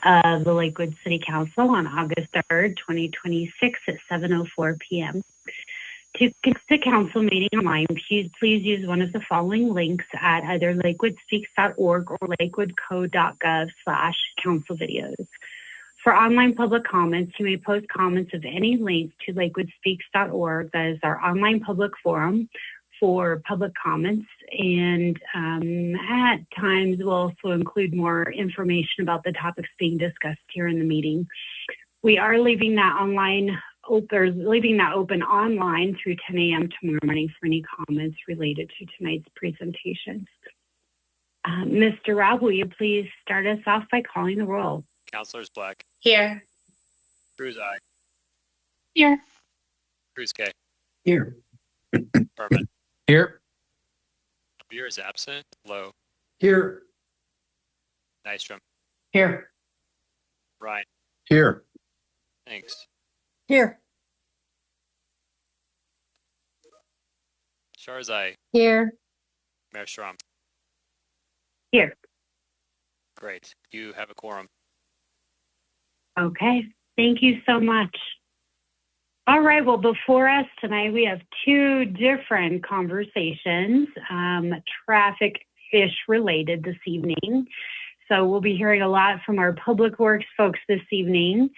of the Lakewood City Council on August 3rd, 2026 at 7:04 p.m. To connect the council meeting online, please use one of the following links at either lakewoodspeaks.org or lakewoodco.gov/council videos. For online public comments, you may post comments of any link to lakewoodspeaks.org. That is our online public forum for public comments. And at times, we'll also include more information about the topics being discussed here in the meeting. We are leaving that open online through 10 a.m. tomorrow morning for any comments related to tonight's presentations. Mr. Robb, will you please start us off by calling the roll? Councilors Black. Here. Cruz I. Here. Cruz K. Here. Berman. Here. Beer is absent. Low. Here. Nystrom. Here. Ryan. Here. Thanks. Here. Sharzai. Here. Mayor Strom. Here. Great. You have a quorum. Okay, thank you so much. All right, well, before us tonight, we have two different conversations, traffic fish related this evening. So we'll be hearing a lot from our Public Works folks this evening.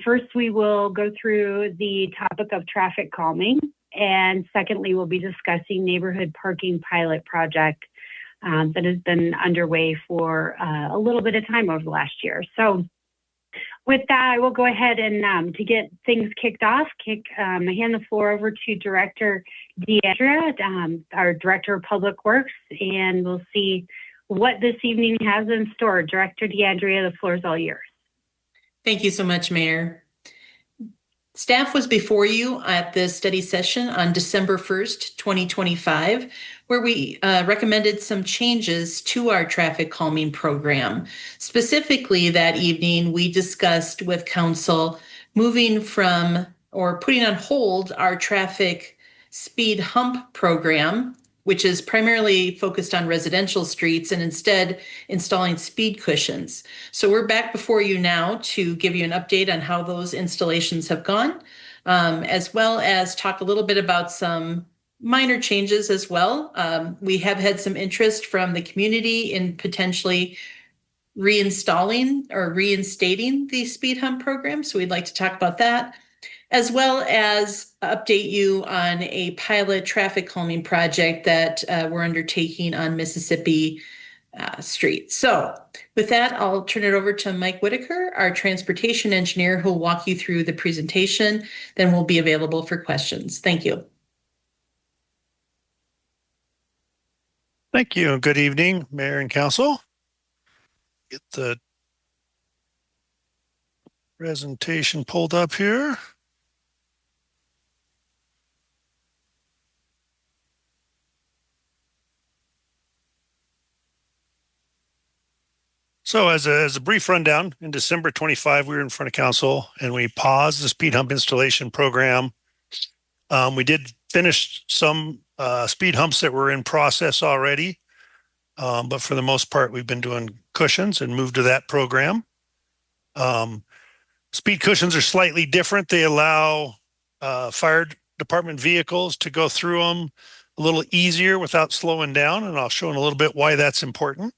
First, we will go through the topic of traffic calming. And secondly, we'll be discussing neighborhood parking pilot project that has been underway for a little bit of time over the last year. So with that, I will go ahead and to get things kicked off, hand the floor over to Director DeAndrea, our Director of Public Works, and we'll see what this evening has in store. Director DeAndrea, the floor is all yours. Thank you so much, Mayor. Staff was before you at the study session on December 1st, 2025, where we recommended some changes to our traffic calming program. Specifically, that evening, we discussed with Council moving from or putting on hold our traffic speed hump program, which is primarily focused on residential streets, and instead installing speed cushions. So we're back before you now to give you an update on how those installations have gone, as well as talk a little bit about some minor changes as well. We have had some interest from the community in potentially reinstating the speed hump program. So we'd like to talk about that, as well as update you on a pilot traffic calming project that we're undertaking on Mississippi Street. So with that, I'll turn it over to Mike Whitaker, our transportation engineer, who will walk you through the presentation. Then we'll be available for questions. Thank you. Thank you. Good evening, Mayor and Council. Get the presentation pulled up here. So as a brief rundown, in December 25, we were in front of council and we paused the speed hump installation program. We did finish some speed humps that were in process already, but for the most part, we've been doing cushions and moved to that program. Speed cushions are slightly different. They allow fire department vehicles to go through them a little easier without slowing down, and I'll show in a little bit why that's important.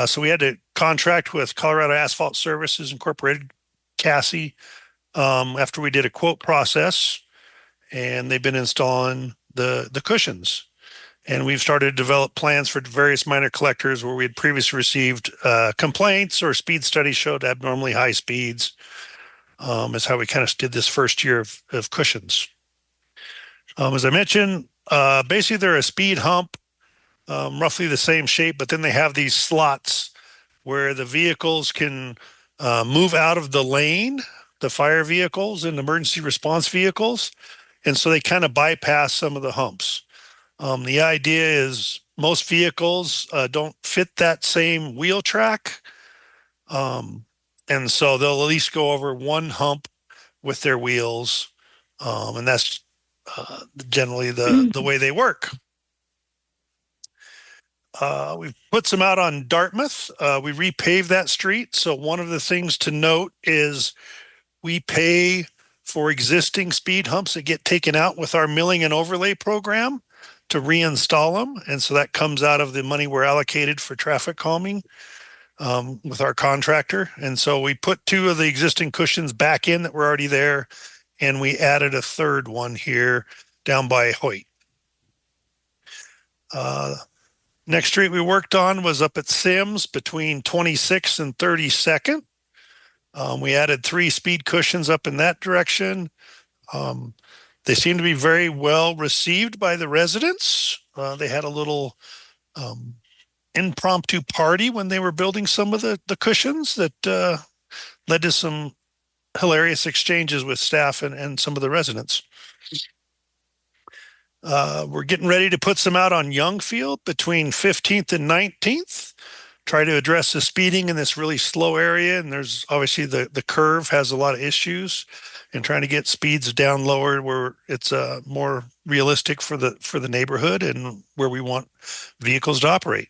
So we had to contract with Colorado Asphalt Services Incorporated, CASI, after we did a quote process, and they've been installing the cushions. And we've started to develop plans for various minor collectors where we had previously received complaints or speed studies showed abnormally high speeds. Is how we kind of did this first year of cushions. As I mentioned, basically they're a speed hump, roughly the same shape, but then they have these slots where the vehicles can move out of the lane, the fire vehicles and emergency response vehicles. And so they kind of bypass some of the humps. The idea is most vehicles don't fit that same wheel track. And so they'll at least go over one hump with their wheels. And that's generally the way they work. We've put some out on Dartmouth. We repaved that street. So one of the things to note is we pay for existing speed humps that get taken out with our milling and overlay program to reinstall them. And so that comes out of the money we're allocated for traffic calming with our contractor. And so we put 2 of the existing cushions back in that were already there, and we added a 3rd one here down by Hoyt. Next street we worked on was up at Sims between 26th and 32nd. We added 3 speed cushions up in that direction. They seem to be very well received by the residents. They had a little impromptu party when they were building some of the cushions that led to some hilarious exchanges with staff and some of the residents. We're getting ready to put some out on Youngfield between 15th and 19th. Try to address the speeding in this really slow area. And there's obviously the curve has a lot of issues, and trying to get speeds down lower where it's more realistic for the neighborhood and where we want vehicles to operate.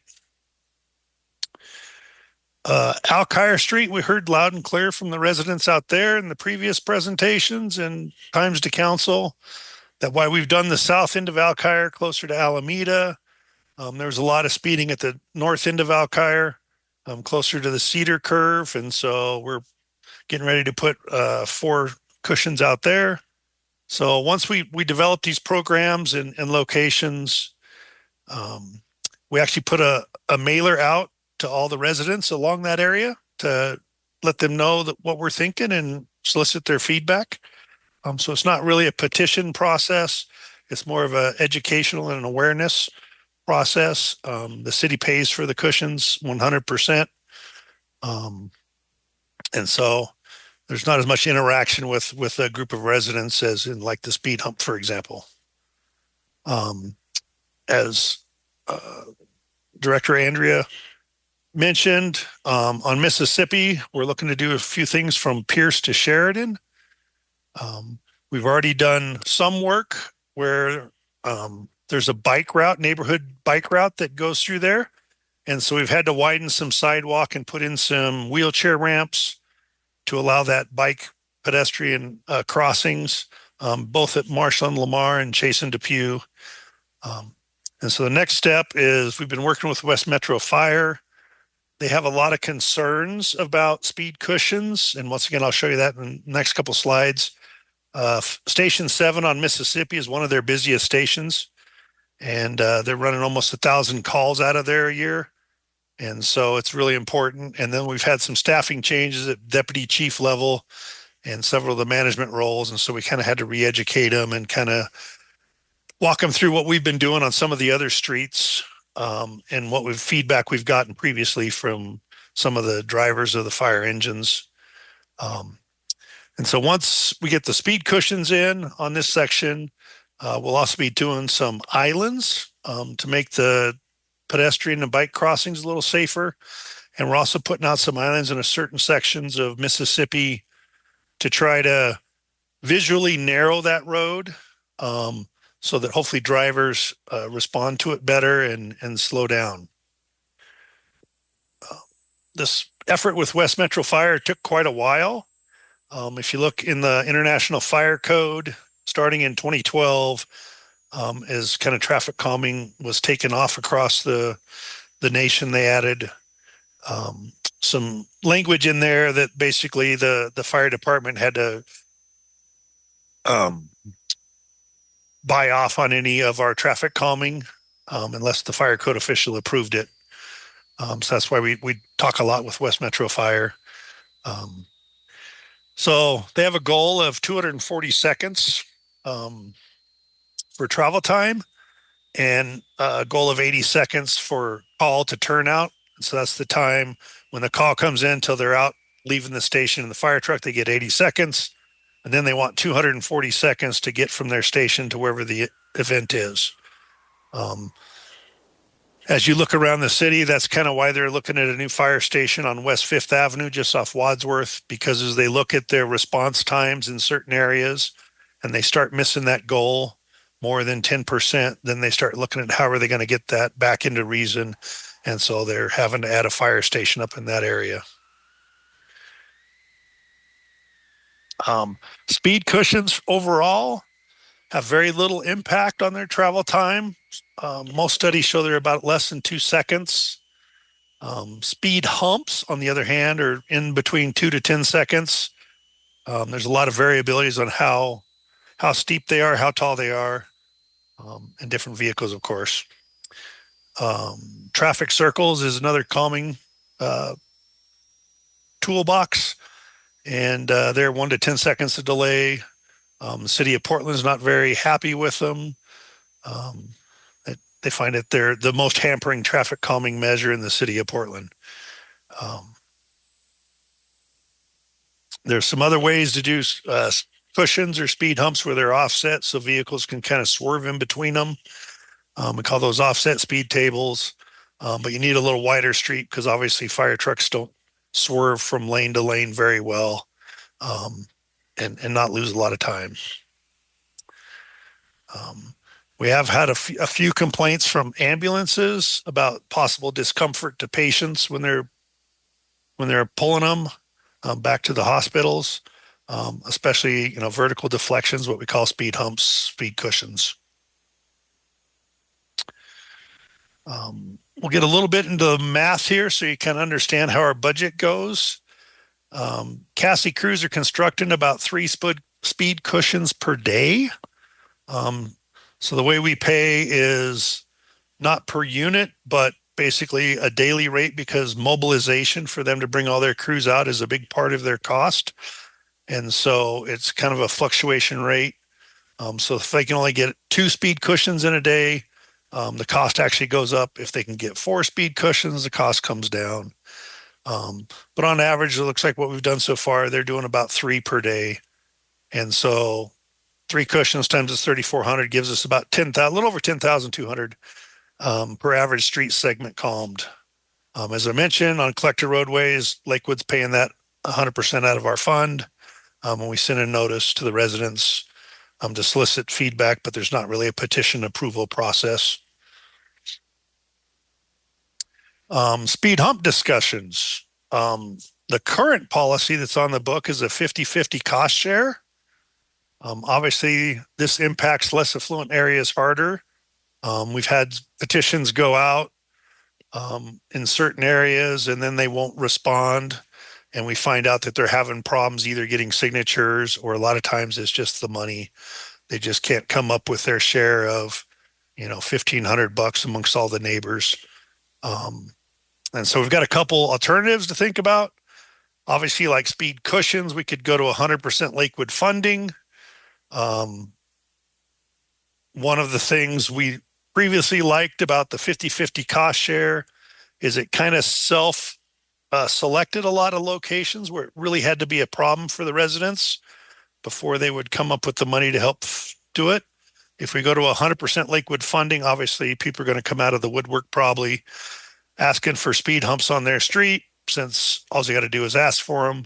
Alkire Street, we heard loud and clear from the residents out there in the previous presentations and times to council that why we've done the south end of Alkire closer to Alameda. There's a lot of speeding at the north end of Alkire, closer to the Cedar curve. And so we're getting ready to put 4 cushions out there. So once we develop these programs and locations, we actually put a mailer out to all the residents along that area to let them know that what we're thinking and solicit their feedback. So it's not really a petition process. It's more of an educational and an awareness process. The city pays for the cushions 100%. And so there's not as much interaction with a group of residents as in like the speed hump, for example. As Director Andrea mentioned, on Mississippi, we're looking to do a few things from Pierce to Sheridan. We've already done some work where there's a bike route, neighborhood bike route that goes through there. And so we've had to widen some sidewalk and put in some wheelchair ramps to allow that bike pedestrian crossings, both at Marshall and Lamar and Chase and Depew. And so the next step is we've been working with West Metro Fire. They have a lot of concerns about speed cushions. And once again, I'll show you that in the next couple slides. Station 7 on Mississippi is one of their busiest stations. And they're running almost 1,000 calls out of there a year. And so it's really important. And then we've had some staffing changes at deputy chief level and several of the management roles. And so we kind of had to re-educate them and kind of walk them through what we've been doing on some of the other streets, and what feedback we've gotten previously from some of the drivers of the fire engines. And so once we get the speed cushions in on this section, we'll also be doing some islands to make the pedestrian and bike crossings a little safer. And we're also putting out some islands in certain sections of Mississippi to try to visually narrow that road, so that hopefully drivers respond to it better and slow down. This effort with West Metro Fire took quite a while. If you look in the International Fire Code, starting in 2012, as kind of traffic calming was taken off across the nation, they added some language in there that basically the fire department had to buy off on any of our traffic calming unless the fire code official approved it. So that's why we talk a lot with West Metro Fire. So they have a goal of 240 seconds for travel time and a goal of 80 seconds for call to turnout. So that's the time when the call comes in till they're out leaving the station in the fire truck. They get 80 seconds. And then they want 240 seconds to get from their station to wherever the event is. As you look around the city, that's kind of why they're looking at a new fire station on West 5th Avenue, just off Wadsworth, because as they look at their response times in certain areas and they start missing that goal, more than 10%, then they start looking at how are they going to get that back into reason. And so they're having to add a fire station up in that area. Speed cushions overall have very little impact on their travel time. Most studies show they're about less than 2 seconds. Speed humps, on the other hand, are in between 2 to 10 seconds. There's a lot of variabilities on how steep they are, how tall they are, and different vehicles, of course. Traffic circles is another calming toolbox, and they're 1 to 10 seconds of delay. The city of Portland is not very happy with them. They find that they're the most hampering traffic calming measure in the city of Portland. There's some other ways to do cushions or speed humps where they're offset so vehicles can kind of swerve in between them. We call those offset speed tables, but you need a little wider street because obviously fire trucks don't swerve from lane to lane very well, and not lose a lot of time. We have had a few complaints from ambulances about possible discomfort to patients when they're pulling them back to the hospitals, especially vertical deflections, what we call speed humps, speed cushions. We'll get a little bit into the math here so you can understand how our budget goes. Cassie crews are constructing about 3 speed cushions per day. So the way we pay is not per unit, but basically a daily rate because mobilization for them to bring all their crews out is a big part of their cost. And so it's kind of a fluctuation rate. So if they can only get 2 speed cushions in a day, the cost actually goes up. If they can get 4 speed cushions, the cost comes down. But on average, it looks like what we've done so far, they're doing about 3 per day. And so 3 cushions times it's 3,400 gives us about a little over 10,200 per average street segment calmed. As I mentioned, on collector roadways, Lakewood's paying that 100% out of our fund. When we send a notice to the residents to solicit feedback, but there's not really a petition approval process. Speed hump discussions. The current policy that's on the book is a 50-50 cost share. Obviously, this impacts less affluent areas harder. We've had petitions go out in certain areas and then they won't respond. And we find out that they're having problems either getting signatures or a lot of times it's just the money. They just can't come up with their share of, $1,500 amongst all the neighbors. And so we've got a couple alternatives to think about. Obviously, like speed cushions, we could go to 100% Lakewood funding. One of the things we previously liked about the 50-50 cost share is it kind of selected a lot of locations where it really had to be a problem for the residents before they would come up with the money to help do it. If we go to 100% Lakewood funding, obviously people are going to come out of the woodwork probably asking for speed humps on their street since all you got to do is ask for them.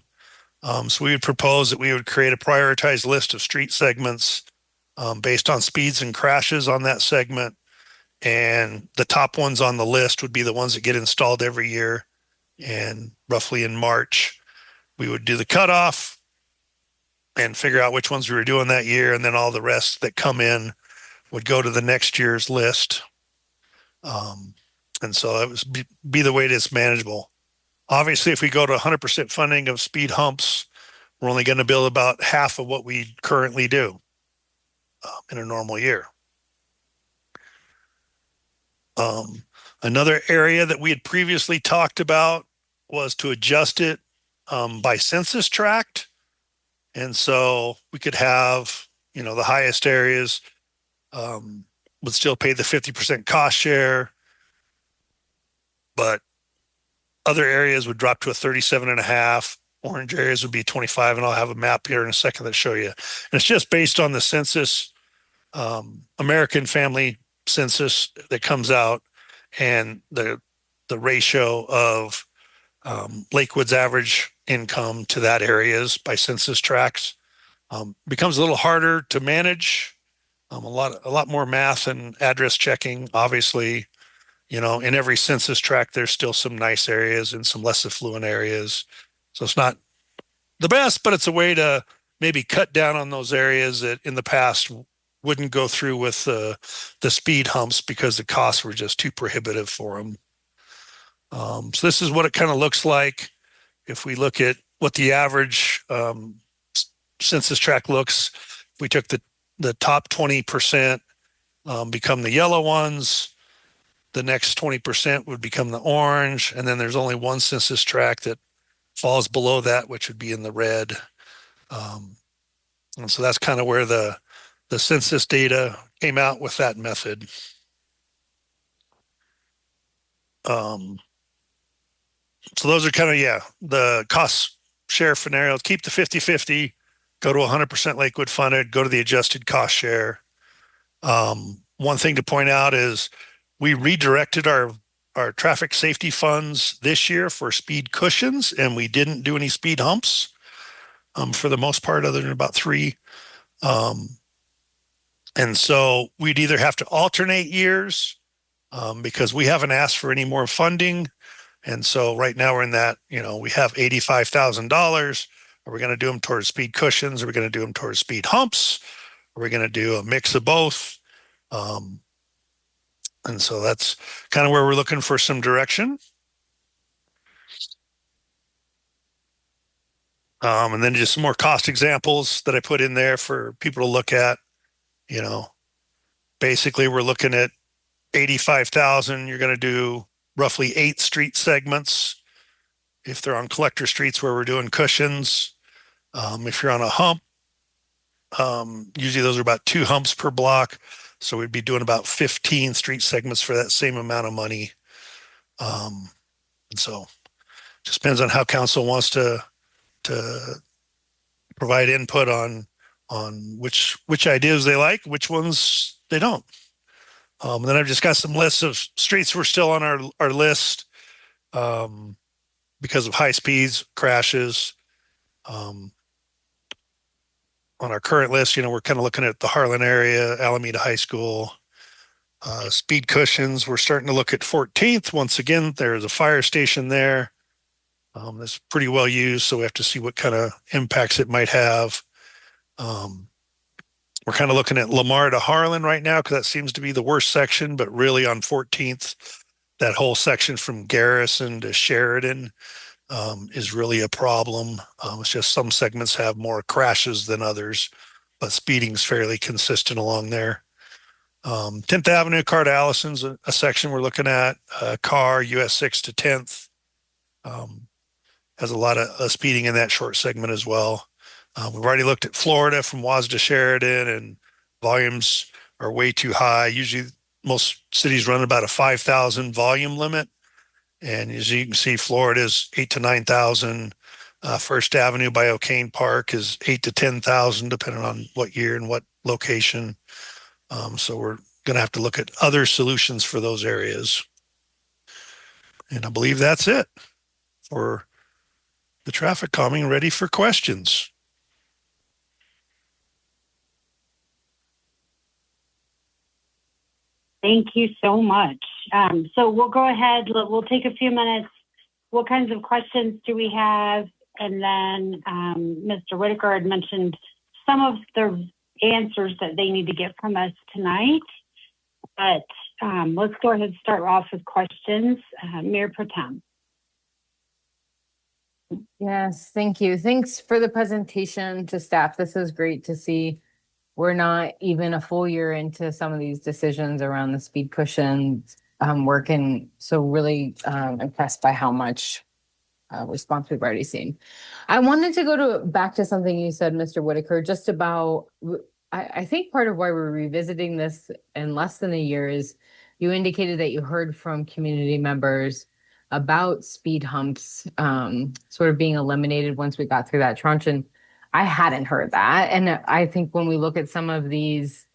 So we would propose that we would create a prioritized list of street segments based on speeds and crashes on that segment. And the top ones on the list would be the ones that get installed every year. And roughly in March, we would do the cutoff and figure out which ones we were doing that year. And then all the rest that come in would go to the next year's list. And so that would be the way it is manageable. Obviously, if we go to 100% funding of speed humps, we're only going to build about half of what we currently do in a normal year. Another area that we had previously talked about was to adjust it by census tract. And so we could have, the highest areas would still pay the 50% cost share, but other areas would drop to a 37.5. Orange areas would be 25, and I'll have a map here in a second that show you. And it's just based on the census, American Family Census that comes out, and the ratio of Lakewood's average income to that areas by census tracts becomes a little harder to manage A lot more math and address checking. Obviously, in every census tract, there's still some nice areas and some less affluent areas. So it's not the best, but it's a way to maybe cut down on those areas that in the past wouldn't go through with the speed humps because the costs were just too prohibitive for them. So this is what it kind of looks like if we look at what the average census tract looks. If we took the top 20% become the yellow ones, the next 20% would become the orange, and then there's only one census tract that falls below that, which would be in the red. And so that's kind of where the census data came out with that method. So those are kind of, the cost share scenarios. Keep the 50-50, go to 100% Lakewood funded, go to the adjusted cost share. One thing to point out is we redirected our traffic safety funds this year for speed cushions, and we didn't do any speed humps for the most part, other than about 3. And so we'd either have to alternate years because we haven't asked for any more funding. And so right now we're in that, we have $85,000. Are we going to do them towards speed cushions? Are we going to do them towards speed humps? Are we going to do a mix of both? And so that's kind of where we're looking for some direction. And then just some more cost examples that I put in there for people to look at. Basically we're looking at 85,000. You're going to do roughly 8 street segments. If they're on collector streets where we're doing cushions, if you're on a hump, usually those are about 2 humps per block. So we'd be doing about 15 street segments for that same amount of money. And so just depends on how council wants to provide input on which ideas they like, which ones they don't. And then I've just got some lists of streets we're still on our list because of high speeds, crashes. On our current list, we're kind of looking at the Harlan area, Alameda High School, speed cushions. We're starting to look at 14th. Once again, there's a fire station there. That's pretty well used, so we have to see what kind of impacts it might have. We're kind of looking at Lamar to Harlan right now because that seems to be the worst section, but really on 14th, that whole section from Garrison to Sheridan is really a problem. It's just some segments have more crashes than others, but speeding's fairly consistent along there. 10th Avenue, Car to Allison's a section we're looking at. Car, US 6 to 10th has a lot of speeding in that short segment as well. We've already looked at Florida from Waz to Sheridan, and volumes are way too high. Usually most cities run about a 5,000 volume limit. And as you can see, Florida is 8,000 to 9,000. First Avenue by O'Kane Park is 8,000 to 10,000, depending on what year and what location. So we're going to have to look at other solutions for those areas. And I believe that's it for the traffic calming. Ready for questions. Thank you so much. So we'll go ahead. We'll take a few minutes. What kinds of questions do we have? And then Mr. Whitaker had mentioned some of the answers that they need to get from us tonight. But let's go ahead and start off with questions. Mayor Pro Tem. Yes, thank you. Thanks for the presentation to staff. This is great to see. We're not even a full year into some of these decisions around the speed cushions working. So really impressed by how much response we've already seen. I wanted to go back to something you said, Mr. Whitaker, just about, I think part of why we're revisiting this in less than a year is you indicated that you heard from community members about speed humps sort of being eliminated once we got through that tranche. And I hadn't heard that. And I think when we look at some of these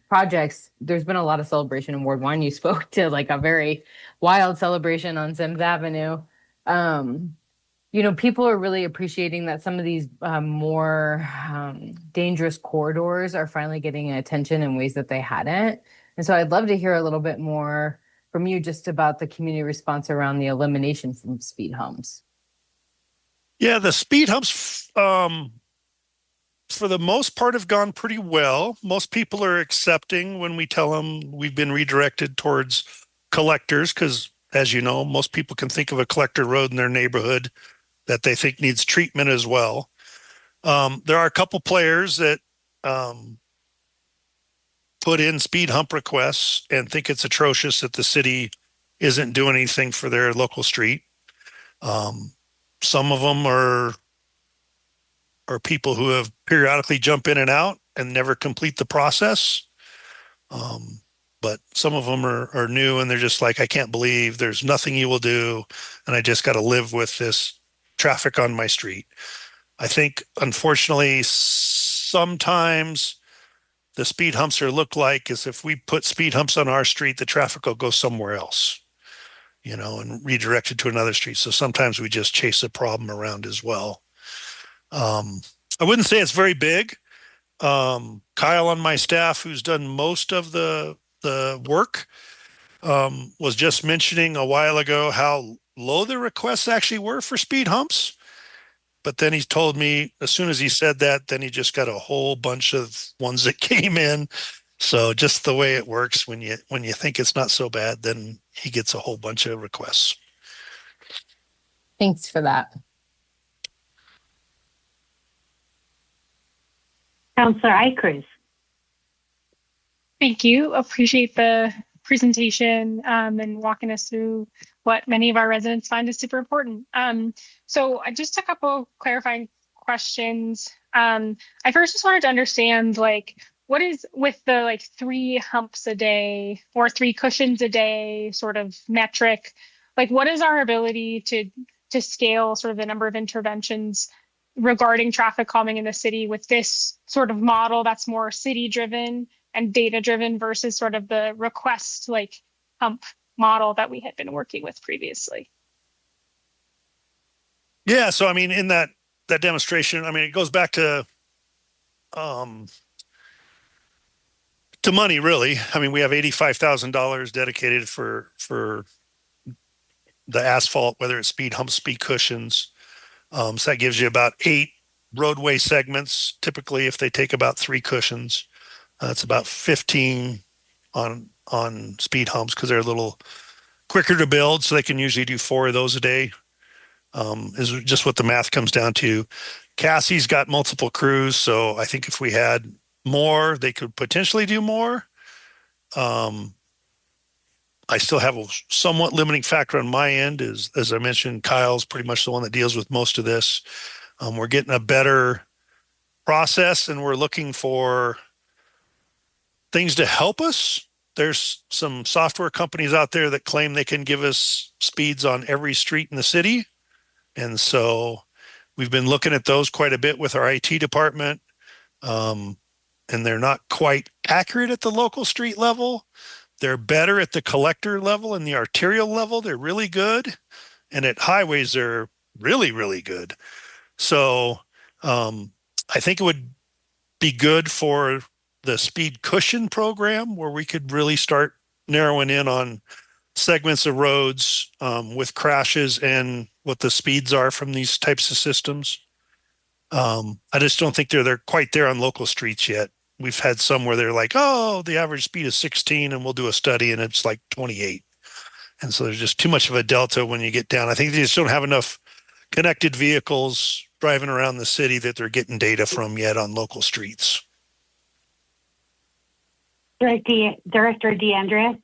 projects, there's been a lot of celebration in Ward 1. You spoke to like a very wild celebration on Sims Avenue. people are really appreciating that some of these more dangerous corridors are finally getting attention in ways that they hadn't. And so I'd love to hear a little bit more from you just about the community response around the elimination from speed humps. Yeah, the speed humps, for the most part, have gone pretty well. Most people are accepting when we tell them we've been redirected towards collectors, because, as you know, most people can think of a collector road in their neighborhood that they think needs treatment as well. There are a couple players that put in speed hump requests and think it's atrocious that the city isn't doing anything for their local street. Some of them are people who have periodically jump in and out and never complete the process. But some of them are new, and they're just like, I can't believe there's nothing you will do, and I just got to live with this traffic on my street. I think, unfortunately, sometimes the speed humps look like is if we put speed humps on our street, the traffic will go somewhere else, and redirect it to another street. So sometimes we just chase the problem around as well. I wouldn't say it's very big. Kyle on my staff, who's done most of the work, was just mentioning a while ago how low the requests actually were for speed humps. But then he told me as soon as he said that, then he just got a whole bunch of ones that came in. So just the way it works, when you think it's not so bad, then he gets a whole bunch of requests. Thanks for that. Councillor Eichers. Thank you. Appreciate the presentation and walking us through what many of our residents find is super important. So just a couple clarifying questions. I first just wanted to understand, what is with the 3 humps a day or 3 cushions a day sort of metric? What is our ability to scale sort of the number of interventions regarding traffic calming in the city with this sort of model that's more city driven and data driven versus sort of the request hump model that we had been working with previously? Yeah, so I mean, in that demonstration, I mean, it goes back to money, really. I mean, we have $85,000 dedicated for the asphalt, whether it's speed humps, speed cushions. So that gives you about 8 roadway segments. Typically, if they take about 3 cushions, it's about 15 on speed humps, because they're a little quicker to build. So they can usually do 4 of those a day. Is just what the math comes down to. Cassie's got multiple crews, so I think if we had more, they could potentially do more. I still have a somewhat limiting factor on my end. As I mentioned, Kyle's pretty much the one that deals with most of this. We're getting a better process, and we're looking for things to help us. There's some software companies out there that claim they can give us speeds on every street in the city. And so we've been looking at those quite a bit with our IT department. And they're not quite accurate at the local street level. They're better at the collector level and the arterial level. They're really good. And at highways, they're really, really good. So I think it would be good for the speed cushion program, where we could really start narrowing in on segments of roads with crashes and what the speeds are from these types of systems. I just don't think they're quite there on local streets yet. We've had some where they're like, oh, the average speed is 16, and we'll do a study and it's like 28. And so there's just too much of a delta when you get down. I think they just don't have enough connected vehicles driving around the city that they're getting data from yet on local streets. Director DeAndrea.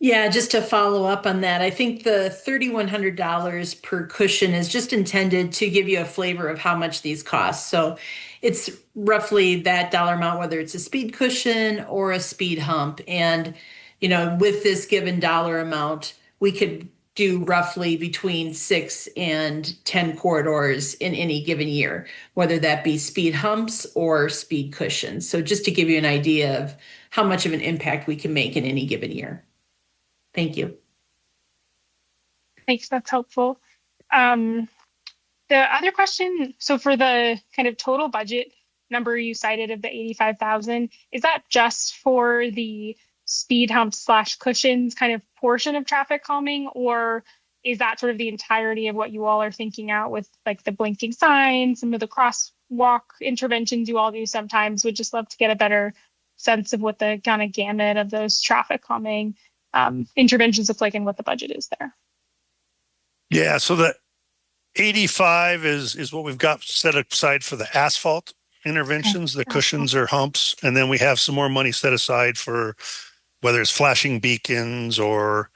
Yeah, just to follow up on that, I think the $3,100 per cushion is just intended to give you a flavor of how much these cost. So it's roughly that dollar amount, whether it's a speed cushion or a speed hump. And, with this given dollar amount, we could do roughly between 6 and 10 corridors in any given year, whether that be speed humps or speed cushions. So just to give you an idea of how much of an impact we can make in any given year. Thank you. Thanks, that's helpful. The other question, so for the kind of total budget number you cited of the 85,000, is that just for the speed hump slash cushions kind of portion of traffic calming, or is that sort of the entirety of what you all are thinking out with like the blinking signs, some of the crosswalk interventions you all do sometimes? Would just love to get a better sense of what the kind of gamut of those traffic calming interventions look like and what the budget is there. Yeah, so the 85 is what we've got set aside for the asphalt interventions, the cushions or humps. And then we have some more money set aside for whether it's flashing beacons or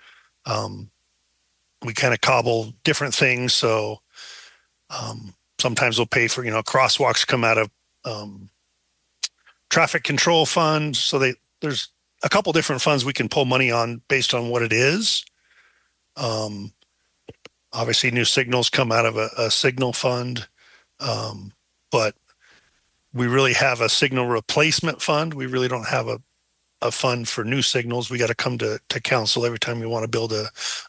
we kind of cobble different things. So sometimes we'll pay for, crosswalks come out of traffic control funds. So there's a couple different funds we can pull money on based on what it is. Obviously, new signals come out of a signal fund, but we really have a signal replacement fund. We really don't have a fund for new signals. We got to come to council every time we want to build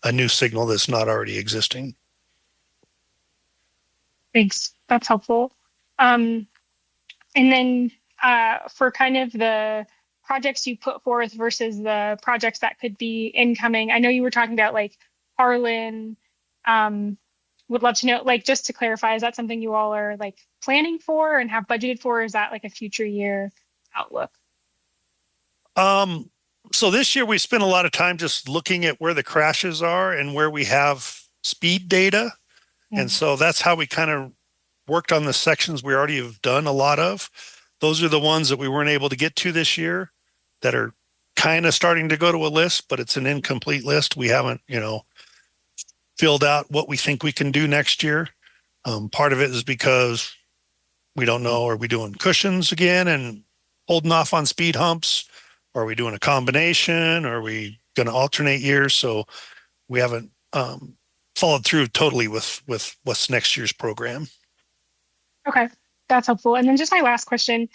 a new signal that's not already existing. Thanks. That's helpful. And then for kind of the projects you put forth versus the projects that could be incoming, I know you were talking about like Harlan. Would love to know, like, just to clarify, is that something you all are like planning for and have budgeted for? Or is that like a future year outlook? So this year we spent a lot of time just looking at where the crashes are and where we have speed data. Mm-hmm. And so that's how we kind of worked on the sections we already have done a lot of. Those are the ones that we weren't able to get to this year that are kind of starting to go to a list, but it's an incomplete list. We haven't, filled out what we think we can do next year. Part of it is because we don't know, are we doing cushions again and holding off on speed humps? Or are we doing a combination? Or are we going to alternate years? So we haven't followed through totally with what's next year's program. Okay, that's helpful. And then just my last question,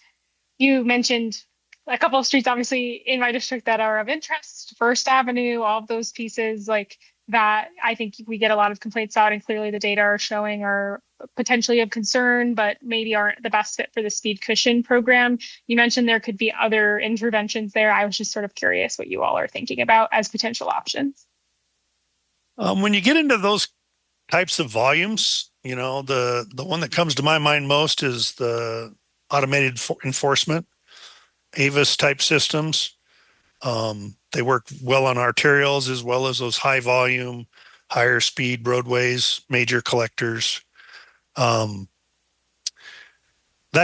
you mentioned a couple of streets, obviously in my district that are of interest, First Avenue, all of those pieces like that I think we get a lot of complaints out, and clearly the data are showing are potentially of concern, but maybe aren't the best fit for the speed cushion program. You mentioned there could be other interventions there. I was just sort of curious what you all are thinking about as potential options. When you get into those types of volumes, the one that comes to my mind most is the automated enforcement, AVIS type systems. They work well on arterials as well as those high volume, higher speed roadways, major collectors. That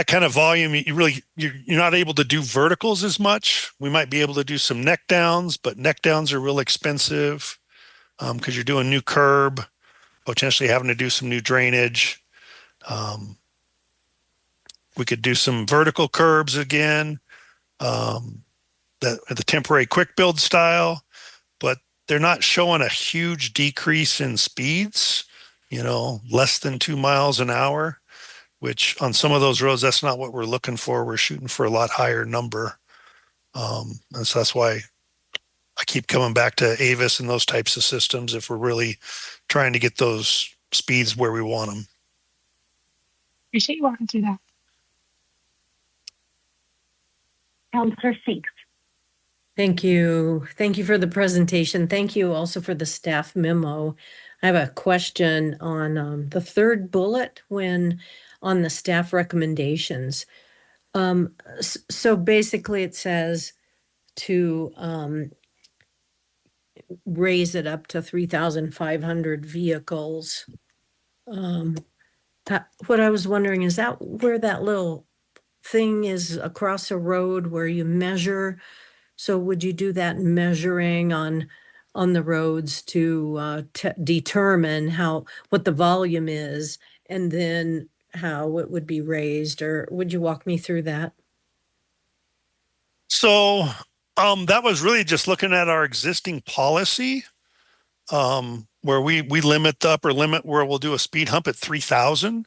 kind of volume, you're not able to do verticals as much. We might be able to do some neck downs, but neck downs are real expensive because you're doing new curb, potentially having to do some new drainage. We could do some vertical curbs again. The temporary quick build style, but they're not showing a huge decrease in speeds, less than 2 miles an hour, which on some of those roads, that's not what we're looking for. We're shooting for a lot higher number. And so that's why I keep coming back to AVIS and those types of systems if we're really trying to get those speeds where we want them. Appreciate you walking through that. Councilor Sinks. Thank you. Thank you for the presentation. Thank you also for the staff memo. I have a question on the third bullet on the staff recommendations. So basically it says to raise it up to 3,500 vehicles. What I was wondering, is that where that little thing is across a road where you measure? So would you do that measuring on the roads to determine what the volume is and then how it would be raised? Or would you walk me through that? So that was really just looking at our existing policy where we limit the upper limit where we'll do a speed hump at 3,000.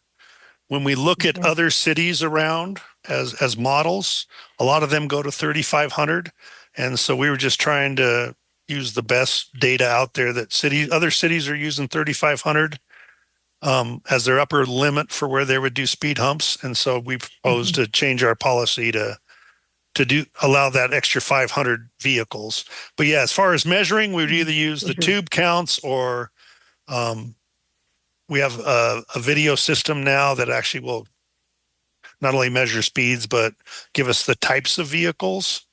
When we look at other cities around as models, a lot of them go to 3,500. And so we were just trying to use the best data out there that other cities are using 3,500. as their upper limit for where they would do speed humps. And so we proposed to change our policy to allow that extra 500 vehicles. But yeah, as far as measuring, we would either use the tube counts or we have a video system now that actually will not only measure speeds, but give us the types of vehicles,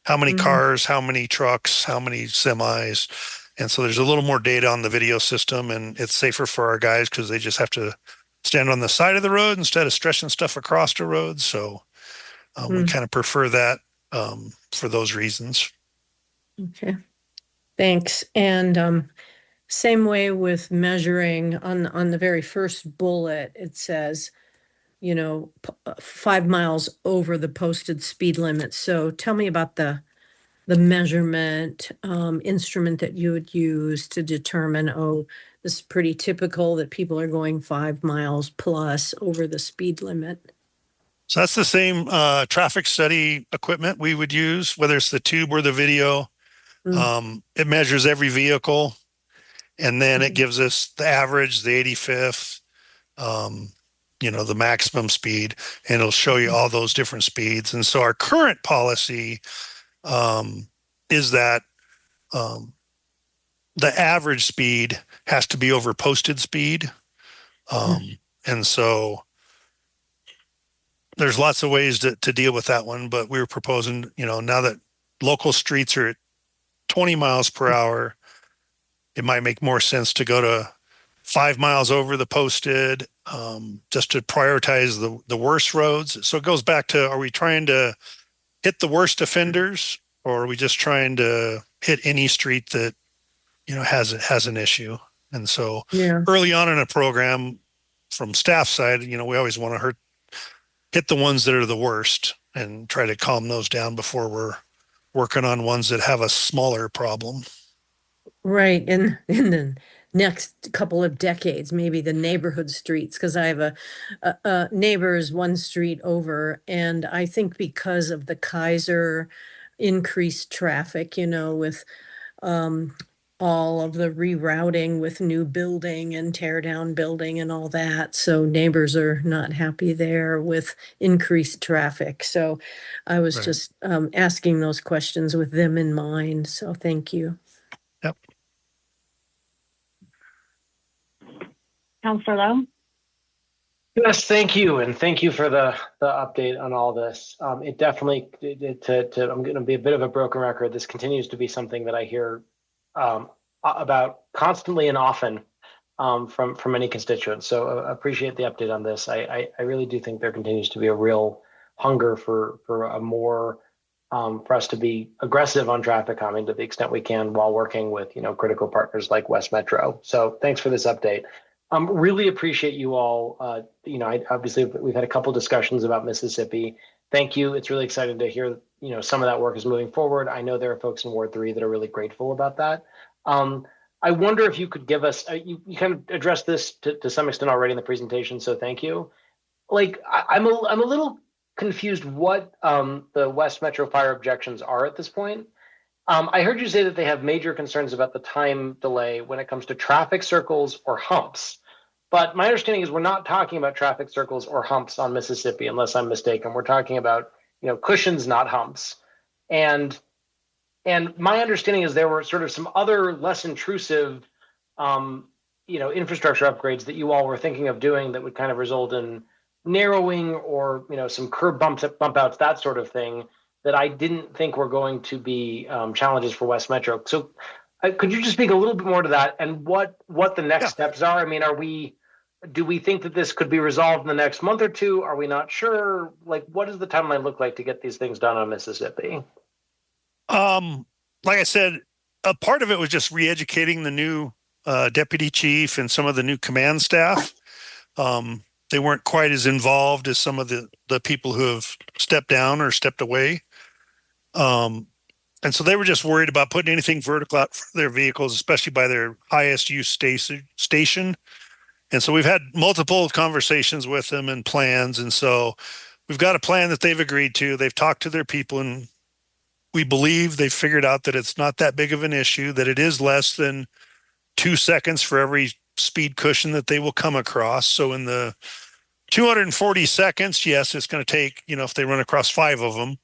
how many cars, how many trucks, how many semis. And so there's a little more data on the video system, and it's safer for our guys because they just have to stand on the side of the road instead of stretching stuff across the road. So we kind of prefer that for those reasons. Okay, thanks. And same way with measuring on the very first bullet, it says, 5 miles over the posted speed limit. So tell me about the measurement instrument that you would use to determine, this is pretty typical that people are going 5 miles plus over the speed limit. So that's the same traffic study equipment we would use, whether it's the tube or the video. It measures every vehicle, and then it gives us the average, the 85th, the maximum speed, and it'll show you all those different speeds. And so our current policy is that the average speed has to be over posted speed. And so there's lots of ways to deal with that one, but we were proposing, now that local streets are at 20 miles per hour, it might make more sense to go to 5 miles over the posted, just to prioritize the worst roads. So it goes back to, are we trying to hit the worst offenders, or are we just trying to hit any street that, has an issue? And so early on in a program from staff side, we always want to hit the ones that are the worst and try to calm those down before we're working on ones that have a smaller problem. Right. And in the next couple of decades, maybe the neighborhood streets, because I have a neighbors one street over, and I think because of the Kaiser increased traffic, with all of the rerouting with new building and tear down building and all that. So neighbors are not happy there with increased traffic. So I was just asking those questions with them in mind. So thank you. Yep. Councilor Lowe? Yes, thank you. And thank you for the update on all this. It definitely, I'm going to be a bit of a broken record. This continues to be something that I hear about constantly and often from many constituents. So appreciate the update on this. I really do think there continues to be a real hunger for a more for us to be aggressive on traffic calming to the extent we can while working with critical partners like West Metro. So thanks for this update. Really appreciate you all. Obviously we've had a couple discussions about Mississippi. Thank you. It's really exciting to hear some of that work is moving forward. I know there are folks in Ward 3 that are really grateful about that. I wonder if you could give us, you kind of addressed this to some extent already in the presentation, so thank you. I'm a little confused what the West Metro fire objections are at this point. I heard you say that they have major concerns about the time delay when it comes to traffic circles or humps. But my understanding is we're not talking about traffic circles or humps on Mississippi, unless I'm mistaken. We're talking about cushions, not humps. And my understanding is there were sort of some other less intrusive, infrastructure upgrades that you all were thinking of doing that would kind of result in narrowing or, some curb bump outs, that sort of thing, that I didn't think were going to be challenges for West Metro. So could you just speak a little bit more to that and what the next steps are? I mean, do we think that this could be resolved in the next month or two? Are we not sure? What does the timeline look like to get these things done on Mississippi? Like I said, a part of it was just re-educating the new deputy chief and some of the new command staff. They weren't quite as involved as some of the people who have stepped down or stepped away. And so they were just worried about putting anything vertical out for their vehicles, especially by their highest use station. And so we've had multiple conversations with them and plans. And so we've got a plan that they've agreed to. They've talked to their people, and we believe they've figured out that it's not that big of an issue, that it is less than 2 seconds for every speed cushion that they will come across. So in the 240 seconds, yes, it's going to take, if they run across 5 of them,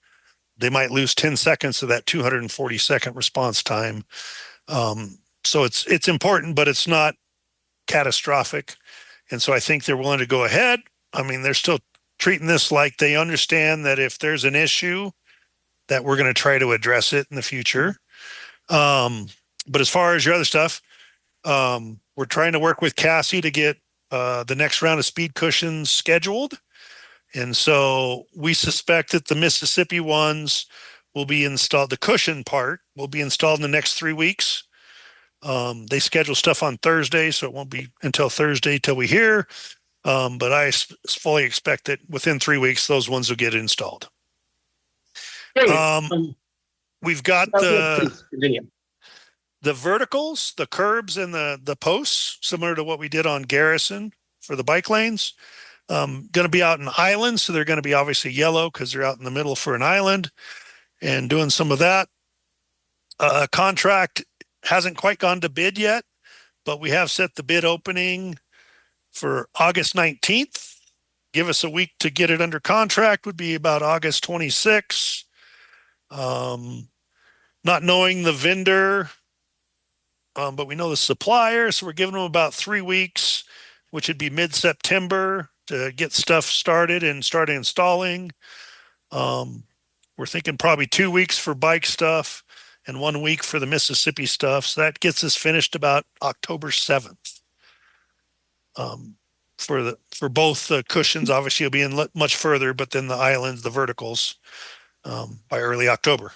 they might lose 10 seconds of that 240-second response time. So it's important, but it's not catastrophic. And so I think they're willing to go ahead. I mean, they're still treating this like they understand that if there's an issue, that we're going to try to address it in the future. But as far as your other stuff, we're trying to work with Cassie to get the next round of speed cushions scheduled. And so we suspect that the Mississippi ones will be installed. The cushion part will be installed in the next 3 weeks. They schedule stuff on Thursday, so it won't be until Thursday till we hear. But I fully expect that within 3 weeks, those ones will get installed. We've got the verticals, the curbs, and the posts, similar to what we did on Garrison for the bike lanes. Going to be out in islands, so they're going to be obviously yellow because they're out in the middle for an island, and doing some of that. Contract hasn't quite gone to bid yet, but we have set the bid opening for August 19th. Give us a week to get it under contract, would be about August 26th. Not knowing the vendor, but we know the supplier, so we're giving them about 3 weeks, which would be mid-September, to get stuff started and start installing. We're thinking probably 2 weeks for bike stuff and 1 week for the Mississippi stuff. So that gets us finished about October 7th. For both the cushions, obviously, you'll be in much further, but then the islands, the verticals, by early October.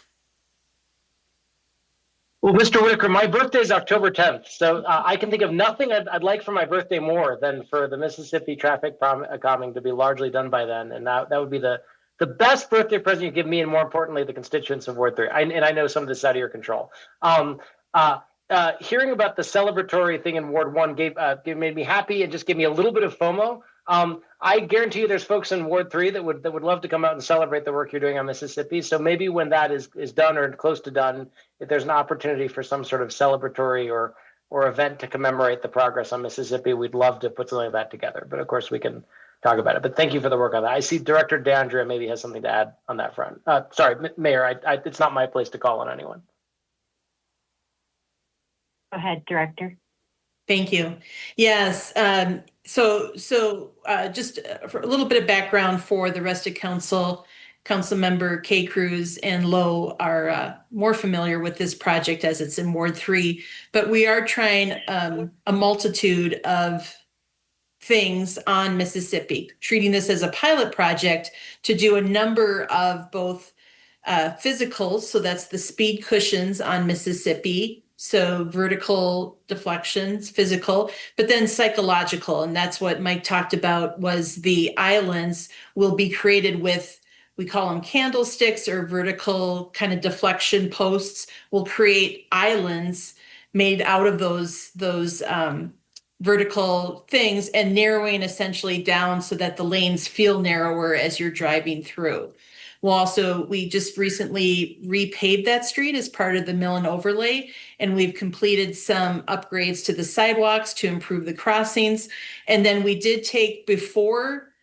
Well, Mr. Whitaker, my birthday is October 10th, so I can think of nothing I'd like for my birthday more than for the Mississippi traffic calming to be largely done by then, and that would be the best birthday present you give me, and more importantly, the constituents of Ward 3. And I know some of this is out of your control. Hearing about the celebratory thing in Ward 1 made me happy and just gave me a little bit of FOMO. I guarantee you there's folks in Ward 3 that would love to come out and celebrate the work you're doing on Mississippi. So maybe when that is done or close to done, if there's an opportunity for some sort of celebratory or event to commemorate the progress on Mississippi, we'd love to put something like that together. But of course, we can talk about it. But thank you for the work on that. I see Director DeAndrea maybe has something to add on that front. Sorry, Mayor, it's not my place to call on anyone. Go ahead, Director. Thank you. Yes. So just for a little bit of background for the rest of council member Kay Cruz and Lowe are more familiar with this project as it's in Ward 3, but we are trying a multitude of things on Mississippi, treating this as a pilot project to do a number of both physicals, so that's the speed cushions on Mississippi, so vertical deflections, physical, but then psychological. And that's what Mike talked about, was the islands will be created with, we call them candlesticks or vertical kind of deflection posts. We'll create islands made out of those vertical things and narrowing essentially down so that the lanes feel narrower as you're driving through. We just recently repaved that street as part of the Millen overlay, and we've completed some upgrades to the sidewalks to improve the crossings. And then we did take before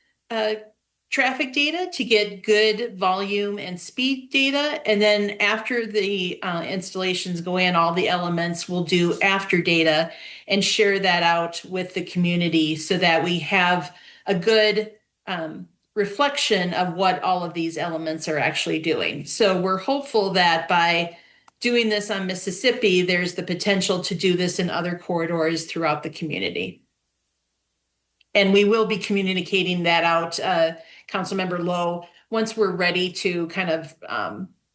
traffic data to get good volume and speed data. And then after the installations go in, all the elements will do after data and share that out with the community so that we have a good reflection of what all of these elements are actually doing. So we're hopeful that by doing this on Mississippi, there's the potential to do this in other corridors throughout the community. And we will be communicating that out, Councilmember Lowe. Once we're ready to kind of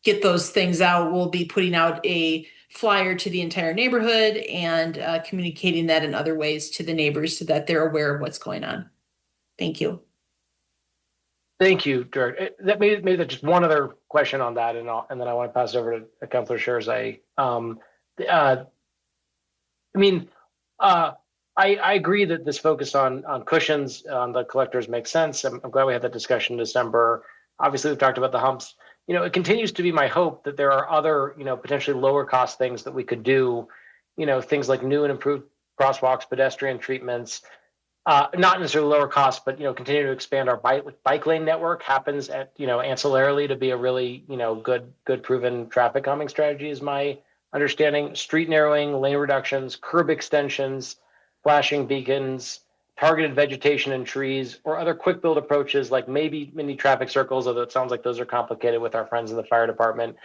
get those things out, we'll be putting out a flyer to the entire neighborhood and communicating that in other ways to the neighbors so that they're aware of what's going on. Thank you. Thank you, Director. Maybe that's just one other question on that, and then I want to pass it over to Councilor Sherzai. I agree that this focus on cushions on the collectors makes sense. I'm glad we had that discussion in December. Obviously, we've talked about the humps. It continues to be my hope that there are other, potentially lower cost things that we could do. Things like new and improved crosswalks, pedestrian treatments, not necessarily lower cost, but, continue to expand our bike lane network happens at, ancillarily to be a really, good proven traffic calming strategy is my understanding. Street narrowing, lane reductions, curb extensions, flashing beacons, targeted vegetation and trees, or other quick build approaches like maybe mini traffic circles, although it sounds like those are complicated with our friends in the fire department,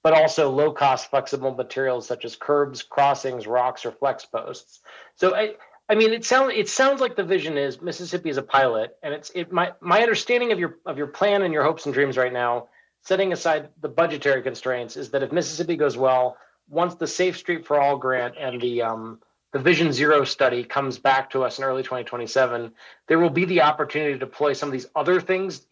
but also low cost flexible materials such as curbs, crossings, rocks, or flex posts. So it sounds like the vision is Mississippi is a pilot, and my understanding of your plan and your hopes and dreams right now, setting aside the budgetary constraints, is that if Mississippi goes well, once the Safe Street for All grant and the Vision Zero study comes back to us in early 2027, there will be the opportunity to deploy some of these other things.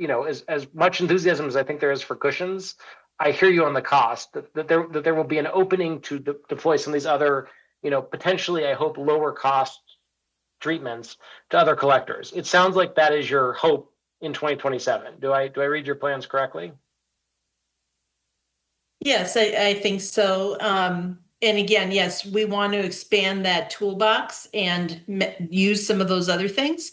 As much enthusiasm as I think there is for cushions, I hear you on the cost. That there will be an opening to deploy some of these other, potentially, I hope, lower cost treatments to other collectors. It sounds like that is your hope in 2027. Do I read your plans correctly? Yes, I think so. And again, yes, we want to expand that toolbox and use some of those other things,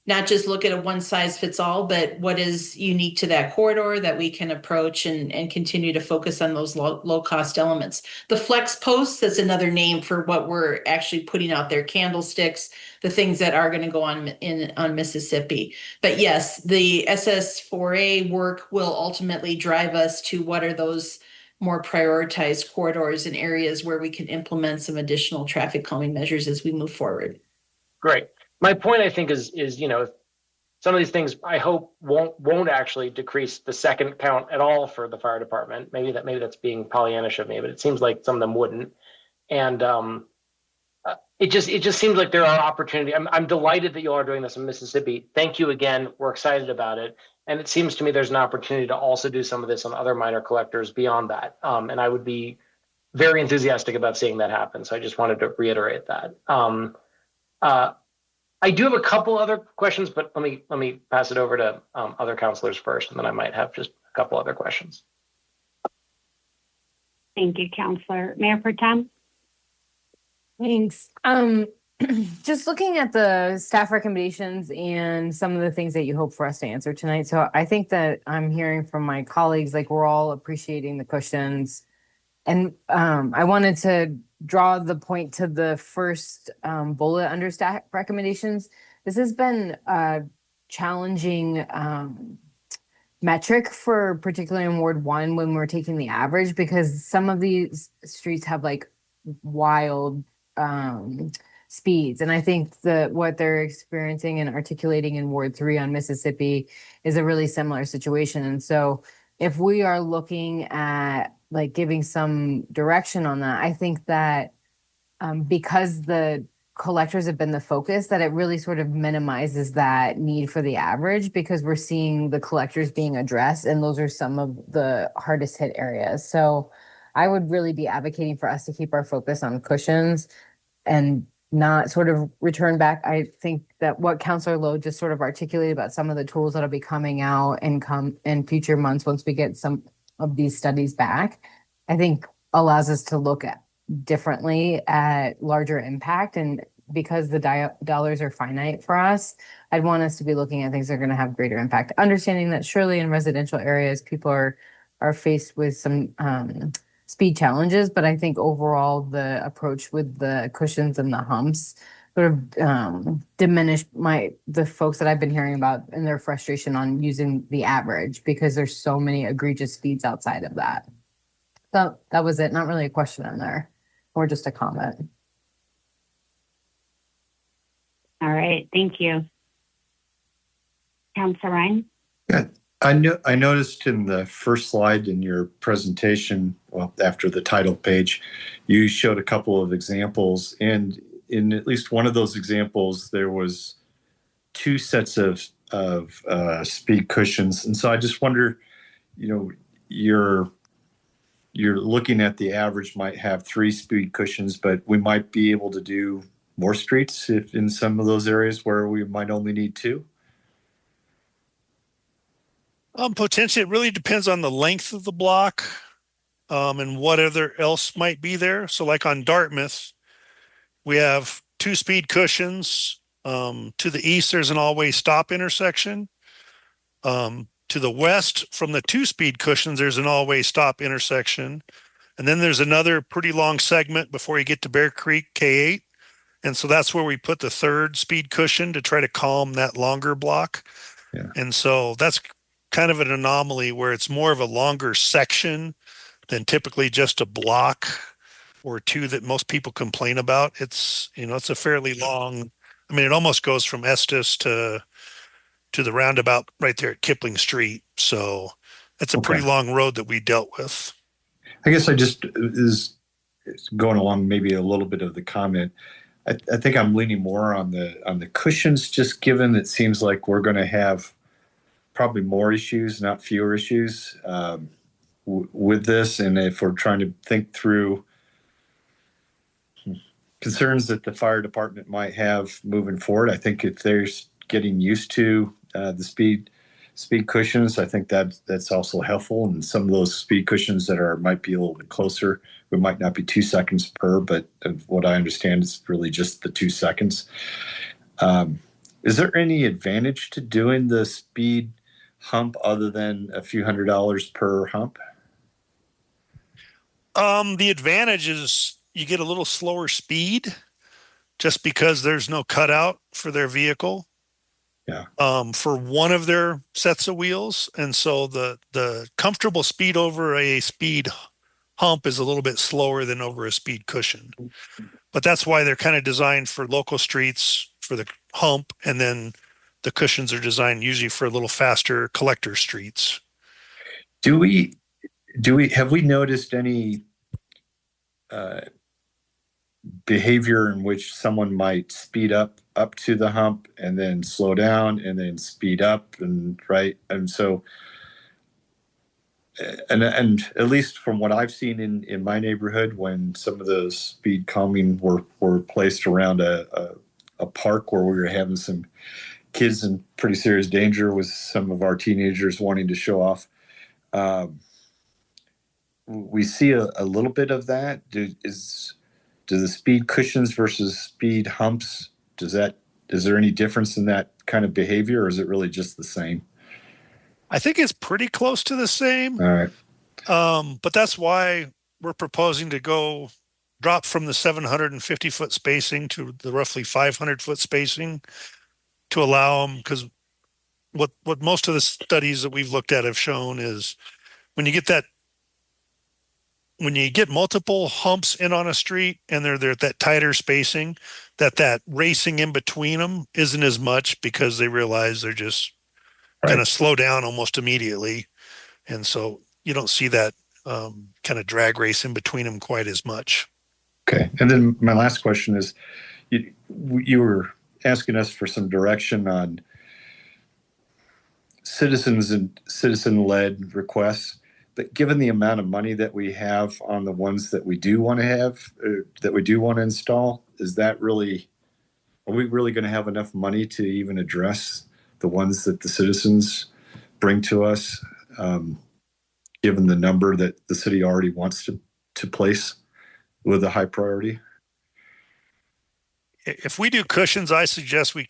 not just look at a one size fits all, but what is unique to that corridor that we can approach and continue to focus on those low cost elements. The flex posts, that's another name for what we're actually putting out there, candlesticks, the things that are going to go on Mississippi. But yes, the SS4A work will ultimately drive us to what are those more prioritized corridors and areas where we can implement some additional traffic calming measures as we move forward. Great. My point, I think, is some of these things I hope won't actually decrease the second count at all for the fire department. Maybe that's being Pollyannish of me, but it seems like some of them wouldn't. And it just seems like there are opportunities. I'm delighted that you all are doing this in Mississippi. Thank you again. We're excited about it. And it seems to me there's an opportunity to also do some of this on other minor collectors beyond that. And I would be very enthusiastic about seeing that happen. So I just wanted to reiterate that. I do have a couple other questions, but let me pass it over to other counselors first, and then I might have just a couple other questions. Thank you, Counselor. Mayor Pro Tem? Thanks. Just looking at the staff recommendations and some of the things that you hope for us to answer tonight. So I think that I'm hearing from my colleagues, like we're all appreciating the cushions. And I wanted to draw the point to the first bullet under staff recommendations. This has been a challenging metric for particularly in Ward 1 when we're taking the average, because some of these streets have like wild speeds. And I think that what they're experiencing and articulating in Ward 3 on Mississippi is a really similar situation. And so if we are looking at like giving some direction on that, I think that because the collectors have been the focus, that it really sort of minimizes that need for the average, because we're seeing the collectors being addressed, and those are some of the hardest hit areas. So I would really be advocating for us to keep our focus on cushions and not sort of return back. I think that what Councilor Lowe just sort of articulated about some of the tools that'll be coming out and come in future months once we get some of these studies back, I think allows us to look at differently at larger impact. And because the dollars are finite for us, I'd want us to be looking at things that are going to have greater impact, understanding that surely in residential areas, people are faced with some speed challenges. But I think overall the approach with the cushions and the humps sort of diminish the folks that I've been hearing about and their frustration on using the average, because there's so many egregious speeds outside of that. So that was it. Not really a question in there, or just a comment. All right, thank you. Councilor Ryan? Yeah, I noticed in the first slide in your presentation, well, after the title page, you showed a couple of examples, and in at least one of those examples, there was two sets of speed cushions. And so I just wonder, you're looking at the average might have 3 speed cushions, but we might be able to do more streets if in some of those areas where we might only need 2. Potentially, it really depends on the length of the block and what other else might be there. So like on Dartmouth, we have 2 speed cushions. To the east, there's an all-way stop intersection. To the west from the 2 speed cushions, there's an all-way stop intersection. And then there's another pretty long segment before you get to Bear Creek K8. And so that's where we put the 3rd speed cushion to try to calm that longer block. Yeah. And so that's kind of an anomaly where it's more of a longer section than typically just a block or 2 that most people complain about. It's, it's a fairly long, I mean, it almost goes from Estes to the roundabout right there at Kipling Street. So it's a pretty long road that we dealt with. I guess I just is going along maybe a little bit of the comment. I think I'm leaning more on the cushions, just given it seems like we're going to have probably more issues, not fewer issues with this. And if we're trying to think through concerns that the fire department might have moving forward, I think if they're getting used to the speed cushions, I think that's also helpful. And some of those speed cushions that might be a little bit closer, it might not be 2 seconds per, but what I understand is really just the 2 seconds. Is there any advantage to doing the speed hump other than a few $100s per hump? The advantage is you get a little slower speed just because there's no cutout for their vehicle. Yeah. For one of their sets of wheels. And so the comfortable speed over a speed hump is a little bit slower than over a speed cushion. But that's why they're kind of designed for local streets for the hump, and then the cushions are designed usually for a little faster collector streets. Have we noticed any behavior in which someone might speed up to the hump and then slow down and then speed up and right? And so, and at least from what I've seen in my neighborhood, when some of those speed calming were placed around a park where we were having some kids in pretty serious danger with some of our teenagers wanting to show off, we see a little bit of that. Do the speed cushions versus speed humps, is there any difference in that kind of behavior, or is it really just the same? I think it's pretty close to the same. All right. But that's why we're proposing to drop from the 750-foot spacing to the roughly 500-foot spacing to allow them, because what most of the studies that we've looked at have shown is when you get multiple humps in on a street and they're at that tighter spacing, that racing in between them isn't as much, because they realize they're just going to slow down almost immediately. And so you don't see that kind of drag race in between them quite as much. Okay. And then my last question is, you were asking us for some direction on citizens and citizen-led requests. But given the amount of money that we have on the ones that we do want to have, that we do want to install, are we really going to have enough money to even address the ones that the citizens bring to us, given the number that the city already wants to place with a high priority? If we do cushions, I suggest we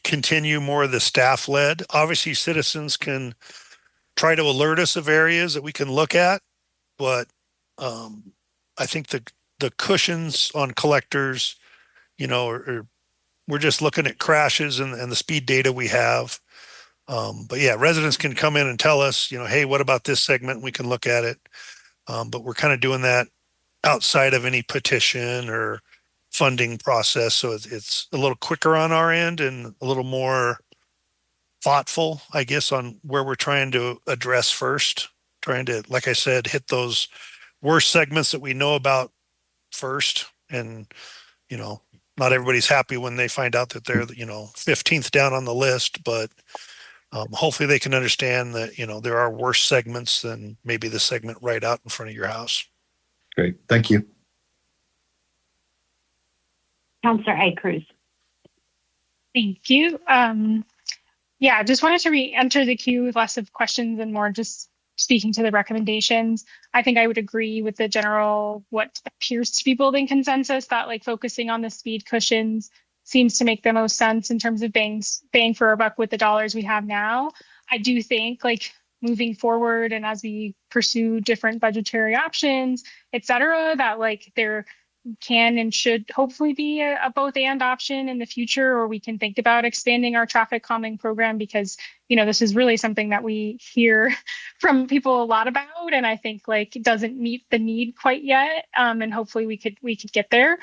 continue more of the staff-led. Obviously, citizens can try to alert us of areas that we can look at, but I think the cushions on collectors, we're just looking at crashes and the speed data we have. But yeah, residents can come in and tell us, hey, what about this segment? We can look at it. But we're kind of doing that outside of any petition or funding process. So it's a little quicker on our end and a little more thoughtful, I guess, on where we're trying to address first, trying to, like I said, hit those worst segments that we know about first. And, not everybody's happy when they find out that they're, 15th down on the list, but hopefully they can understand that, there are worse segments than maybe the segment right out in front of your house. Great. Thank you. Councilor Cruz. Thank you. Yeah, just wanted to re-enter the queue with less of questions and more just speaking to the recommendations, I think I would agree with the general, what appears to be building consensus, that like focusing on the speed cushions seems to make the most sense in terms of bang for our buck with the dollars we have now. I do think like moving forward and as we pursue different budgetary options, et cetera, that like there can and should hopefully be a both and option in the future, or we can think about expanding our traffic calming program, because this is really something that we hear from people a lot about, and I think like it doesn't meet the need quite yet, and hopefully we could get there.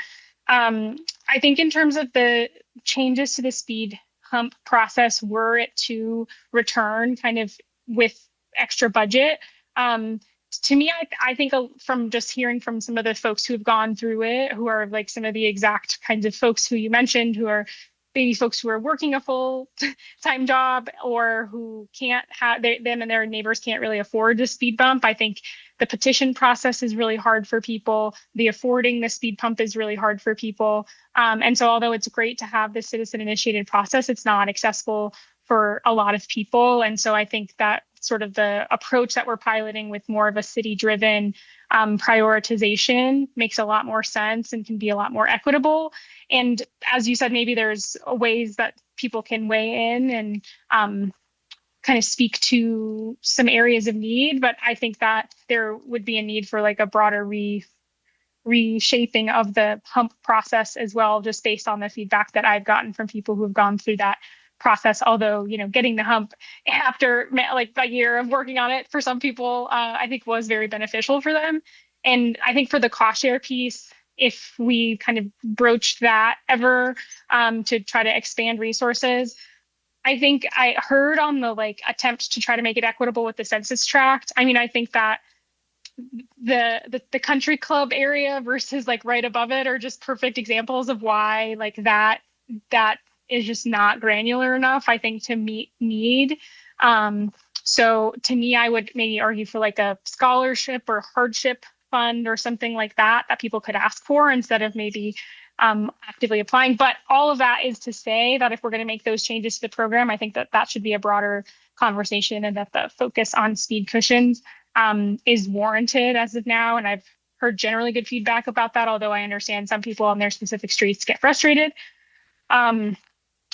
I think in terms of the changes to the speed hump process, were it to return kind of with extra budget, to me, I think from just hearing from some of the folks who have gone through it, who are like some of the exact kinds of folks who you mentioned, who are maybe folks who are working a full-time job or who can't have, them and their neighbors can't really afford the speed bump. I think the petition process is really hard for people. The affording the speed bump is really hard for people. And so although it's great to have this citizen-initiated process, it's not accessible for a lot of people. And so I think that sort of the approach that we're piloting with more of a city-driven prioritization makes a lot more sense and can be a lot more equitable. And as you said, maybe there's ways that people can weigh in and kind of speak to some areas of need, but I think that there would be a need for like a broader reshaping of the hump process as well, just based on the feedback that I've gotten from people who have gone through that process. Although, getting the hump after like a year of working on it for some people, I think was very beneficial for them. And I think for the cost share piece, if we kind of broach that ever to try to expand resources, I think I heard on the like attempt to try to make it equitable with the census tract. I mean, I think that the country club area versus like right above it are just perfect examples of why like that is just not granular enough, I think, to meet need. So to me, I would maybe argue for like a scholarship or hardship fund or something like that people could ask for instead of maybe actively applying. But all of that is to say that if we're going to make those changes to the program, I think that should be a broader conversation, and that the focus on speed cushions is warranted as of now. And I've heard generally good feedback about that, although I understand some people on their specific streets get frustrated.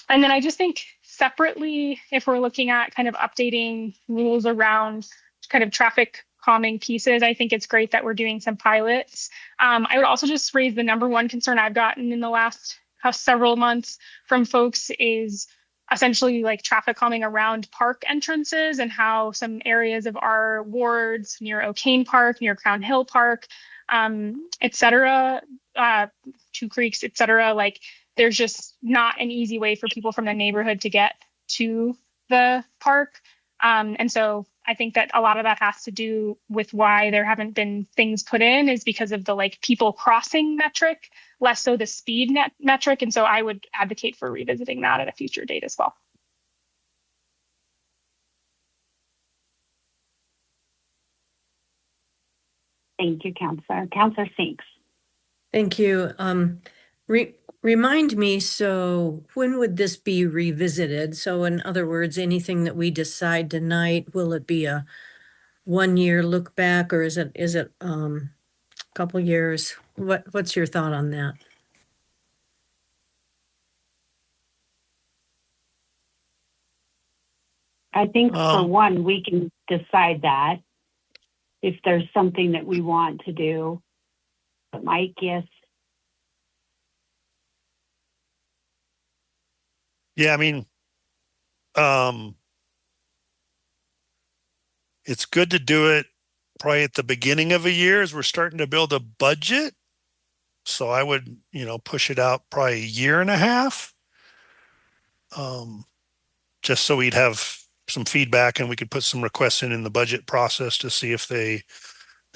And then I just think separately, if we're looking at kind of updating rules around kind of traffic calming pieces, I think it's great that we're doing some pilots. I would also just raise the number one concern I've gotten in the last several months from folks is essentially like traffic calming around park entrances, and how some areas of our wards near O'Kane Park, near Crown Hill Park, et cetera, Two Creeks, et cetera, like there's just not an easy way for people from the neighborhood to get to the park. And so I think that a lot of that has to do with why there haven't been things put in, is because of the like people crossing metric, less so the speed metric. And so I would advocate for revisiting that at a future date as well. Thank you, Councillor. Councillor Sinks. Thank you. Remind me, so when would this be revisited? So in other words, anything that we decide tonight, will it be a 1 year look back, or is it a couple years? What's your thought on that? I think for one, we can decide that if there's something that we want to do. But Mike, yes. Yeah, I mean, it's good to do it probably at the beginning of a year as we're starting to build a budget. So I would, push it out probably a year and a half, just so we'd have some feedback and we could put some requests in the budget process to see if they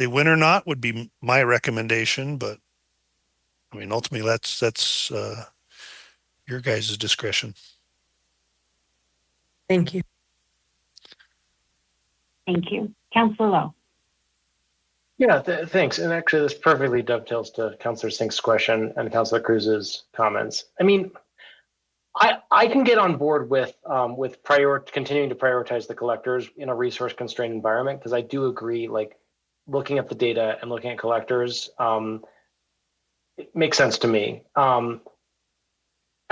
win or not, would be my recommendation. But I mean, ultimately that's your guys' discretion. Thank you. Thank you. Councillor Lowe. Yeah, thanks. And actually, this perfectly dovetails to Councillor Sink's question and Councillor Cruz's comments. I mean, I can get on board with continuing to prioritize the collectors in a resource constrained environment, because I do agree, like looking at the data and looking at collectors, it makes sense to me.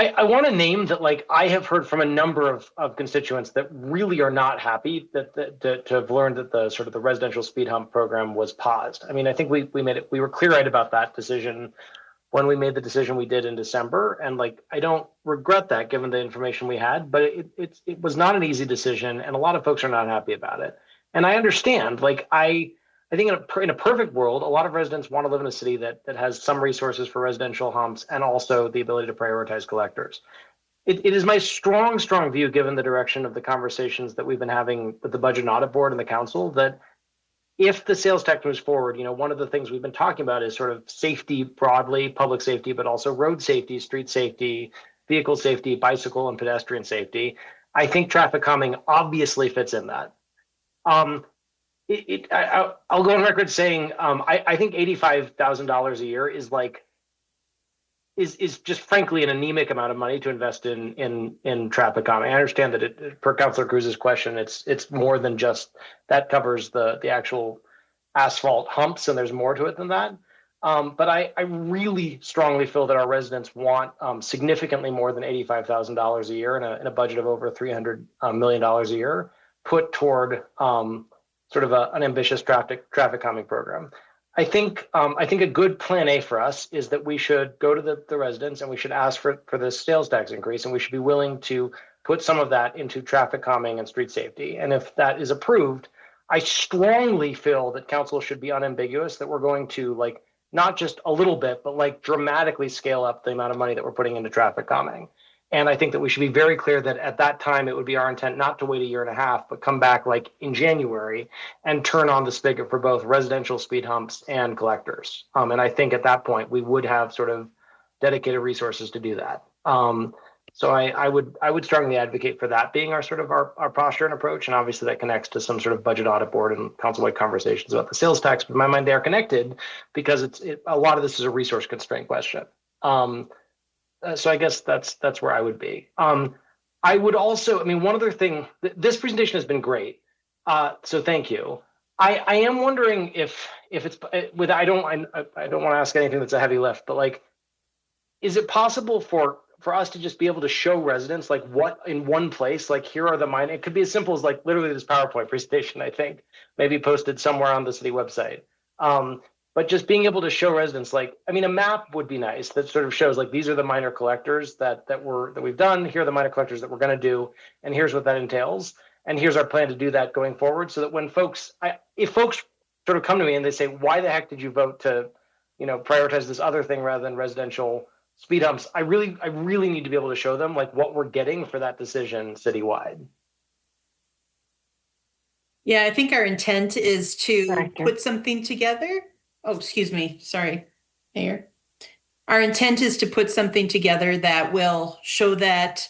I want to name that, like, I have heard from a number of constituents that really are not happy to have learned that the sort of the residential speed hump program was paused. I mean, I think we were clear-eyed about that decision when we made the decision we did in December, and like, I don't regret that given the information we had, but it was not an easy decision, and a lot of folks are not happy about it. And I understand, like, I think in a perfect world, a lot of residents want to live in a city that has some resources for residential humps and also the ability to prioritize collectors. It is my strong view, given the direction of the conversations that we've been having with the Budget and Audit Board and the council, that if the sales tax moves forward, one of the things we've been talking about is sort of safety broadly, public safety, but also road safety, street safety, vehicle safety, bicycle and pedestrian safety. I think traffic calming obviously fits in that. I'll go on record saying I think $85,000 a year is just frankly an anemic amount of money to invest in traffic calming. I understand that per Councilor Cruz's question, it's more than just that covers the actual asphalt humps, and there's more to it than that. But I really strongly feel that our residents want significantly more than $85,000 a year in a budget of over $300 million a year put toward sort of an ambitious traffic calming program. I think a good plan A for us is that we should go to the residents and we should ask for this sales tax increase, and we should be willing to put some of that into traffic calming and street safety. And if that is approved, I strongly feel that council should be unambiguous that we're going to, like, not just a little bit, but like dramatically scale up the amount of money that we're putting into traffic calming. And I think that we should be very clear that at that time, it would be our intent not to wait a year and a half, but come back like in January and turn on the spigot for both residential speed humps and collectors. And I think at that point, we would have sort of dedicated resources to do that. So I would strongly advocate for that being our sort of our posture and approach. And obviously that connects to some sort of budget audit board and council-wide conversations about the sales tax. But in my mind, they are connected because a lot of this is a resource constraint question. So I guess that's where I would be. I would also, I mean, one other thing, this presentation has been great. So thank you. I am wondering if it's with, I don't want to ask anything that's a heavy lift, but like, is it possible for us to just be able to show residents like what in one place, like here are the mine, it could be as simple as like literally this PowerPoint presentation, I think, maybe posted somewhere on the city website. But just being able to show residents, like, I mean, a map would be nice that sort of shows like these are the minor collectors that we've done. Here are the minor collectors that we're going to do, and here's what that entails, and here's our plan to do that going forward. So that when if folks sort of come to me and they say, why the heck did you vote to, prioritize this other thing rather than residential speed humps? I really need to be able to show them like what we're getting for that decision citywide. Yeah, I think our intent is to put something together. Oh, excuse me. Sorry, Mayor. Our intent is to put something together that will show that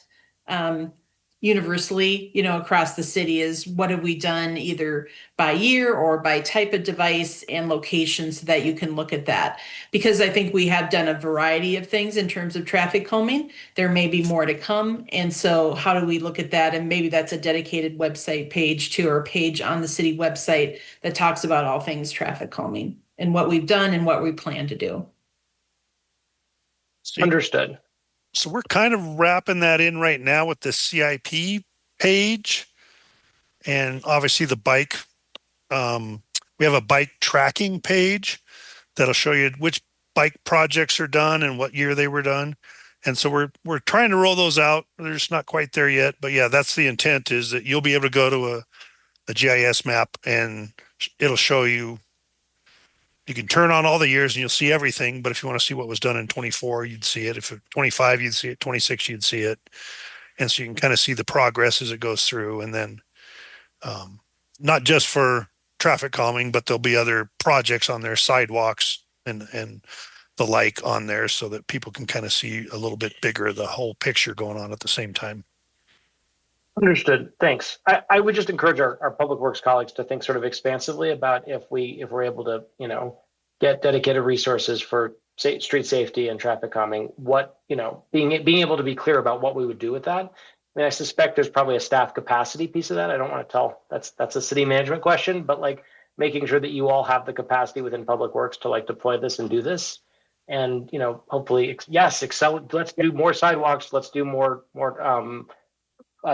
universally, across the city is what have we done either by year or by type of device and location so that you can look at that. Because I think we have done a variety of things in terms of traffic calming. There may be more to come. And so how do we look at that? And maybe that's a dedicated website page too, or a page on the city website that talks about all things traffic calming and what we've done and what we plan to do. Understood. So we're kind of wrapping that in right now with the CIP page and obviously the bike. We have a bike tracking page that'll show you which bike projects are done and what year they were done. And so we're trying to roll those out. They're just not quite there yet, but yeah, that's the intent, is that you'll be able to go to a GIS map and it'll show you. You can turn on all the years and you'll see everything. But if you want to see what was done in 24, you'd see it. If 25, you'd see it. 26, you'd see it. And so you can kind of see the progress as it goes through. And then not just for traffic calming, but there'll be other projects on there, sidewalks and the like on there, so that people can kind of see a little bit bigger, the whole picture going on at the same time. Understood. Thanks. I would just encourage our public works colleagues to think sort of expansively about if we're able to, get dedicated resources for street safety and traffic calming, what, being able to be clear about what we would do with that. I mean, I suspect there's probably a staff capacity piece of that. I don't want to tell, that's a city management question, but like making sure that you all have the capacity within Public Works to like deploy this and do this. And, hopefully, yes, let's do more sidewalks. Let's do more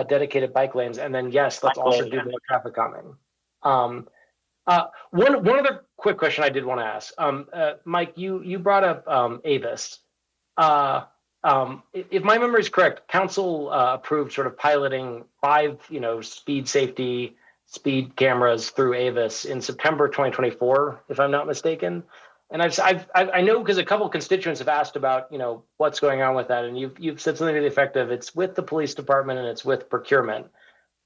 dedicated bike lanes. And then, yes, let's also do more traffic calming. One other quick question I did want to ask, Mike, you brought up Avis. If my memory is correct, council approved sort of piloting 5, speed safety, speed cameras through Avis in September 2024, if I'm not mistaken. And I know because a couple of constituents have asked about, what's going on with that, and you've said something to the effect of it's with the police department and it's with procurement.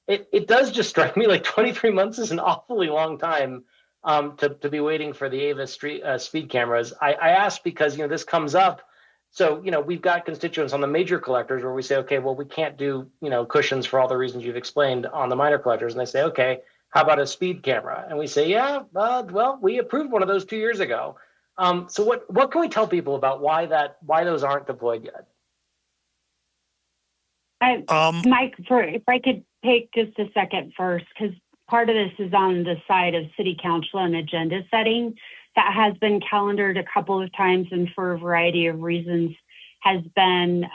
It does just strike me like 23 months is an awfully long time to be waiting for the Avis speed cameras. I asked because this comes up. So we've got constituents on the major collectors where we say, okay, well, we can't do cushions for all the reasons you've explained on the minor collectors, and they say, okay, how about a speed camera? And we say, yeah, well, we approved one of those 2 years ago. So what can we tell people about why those aren't deployed yet? Mike, if I could take just a second first, because part of this is on the side of city council and agenda setting. That has been calendared a couple of times and for a variety of reasons has been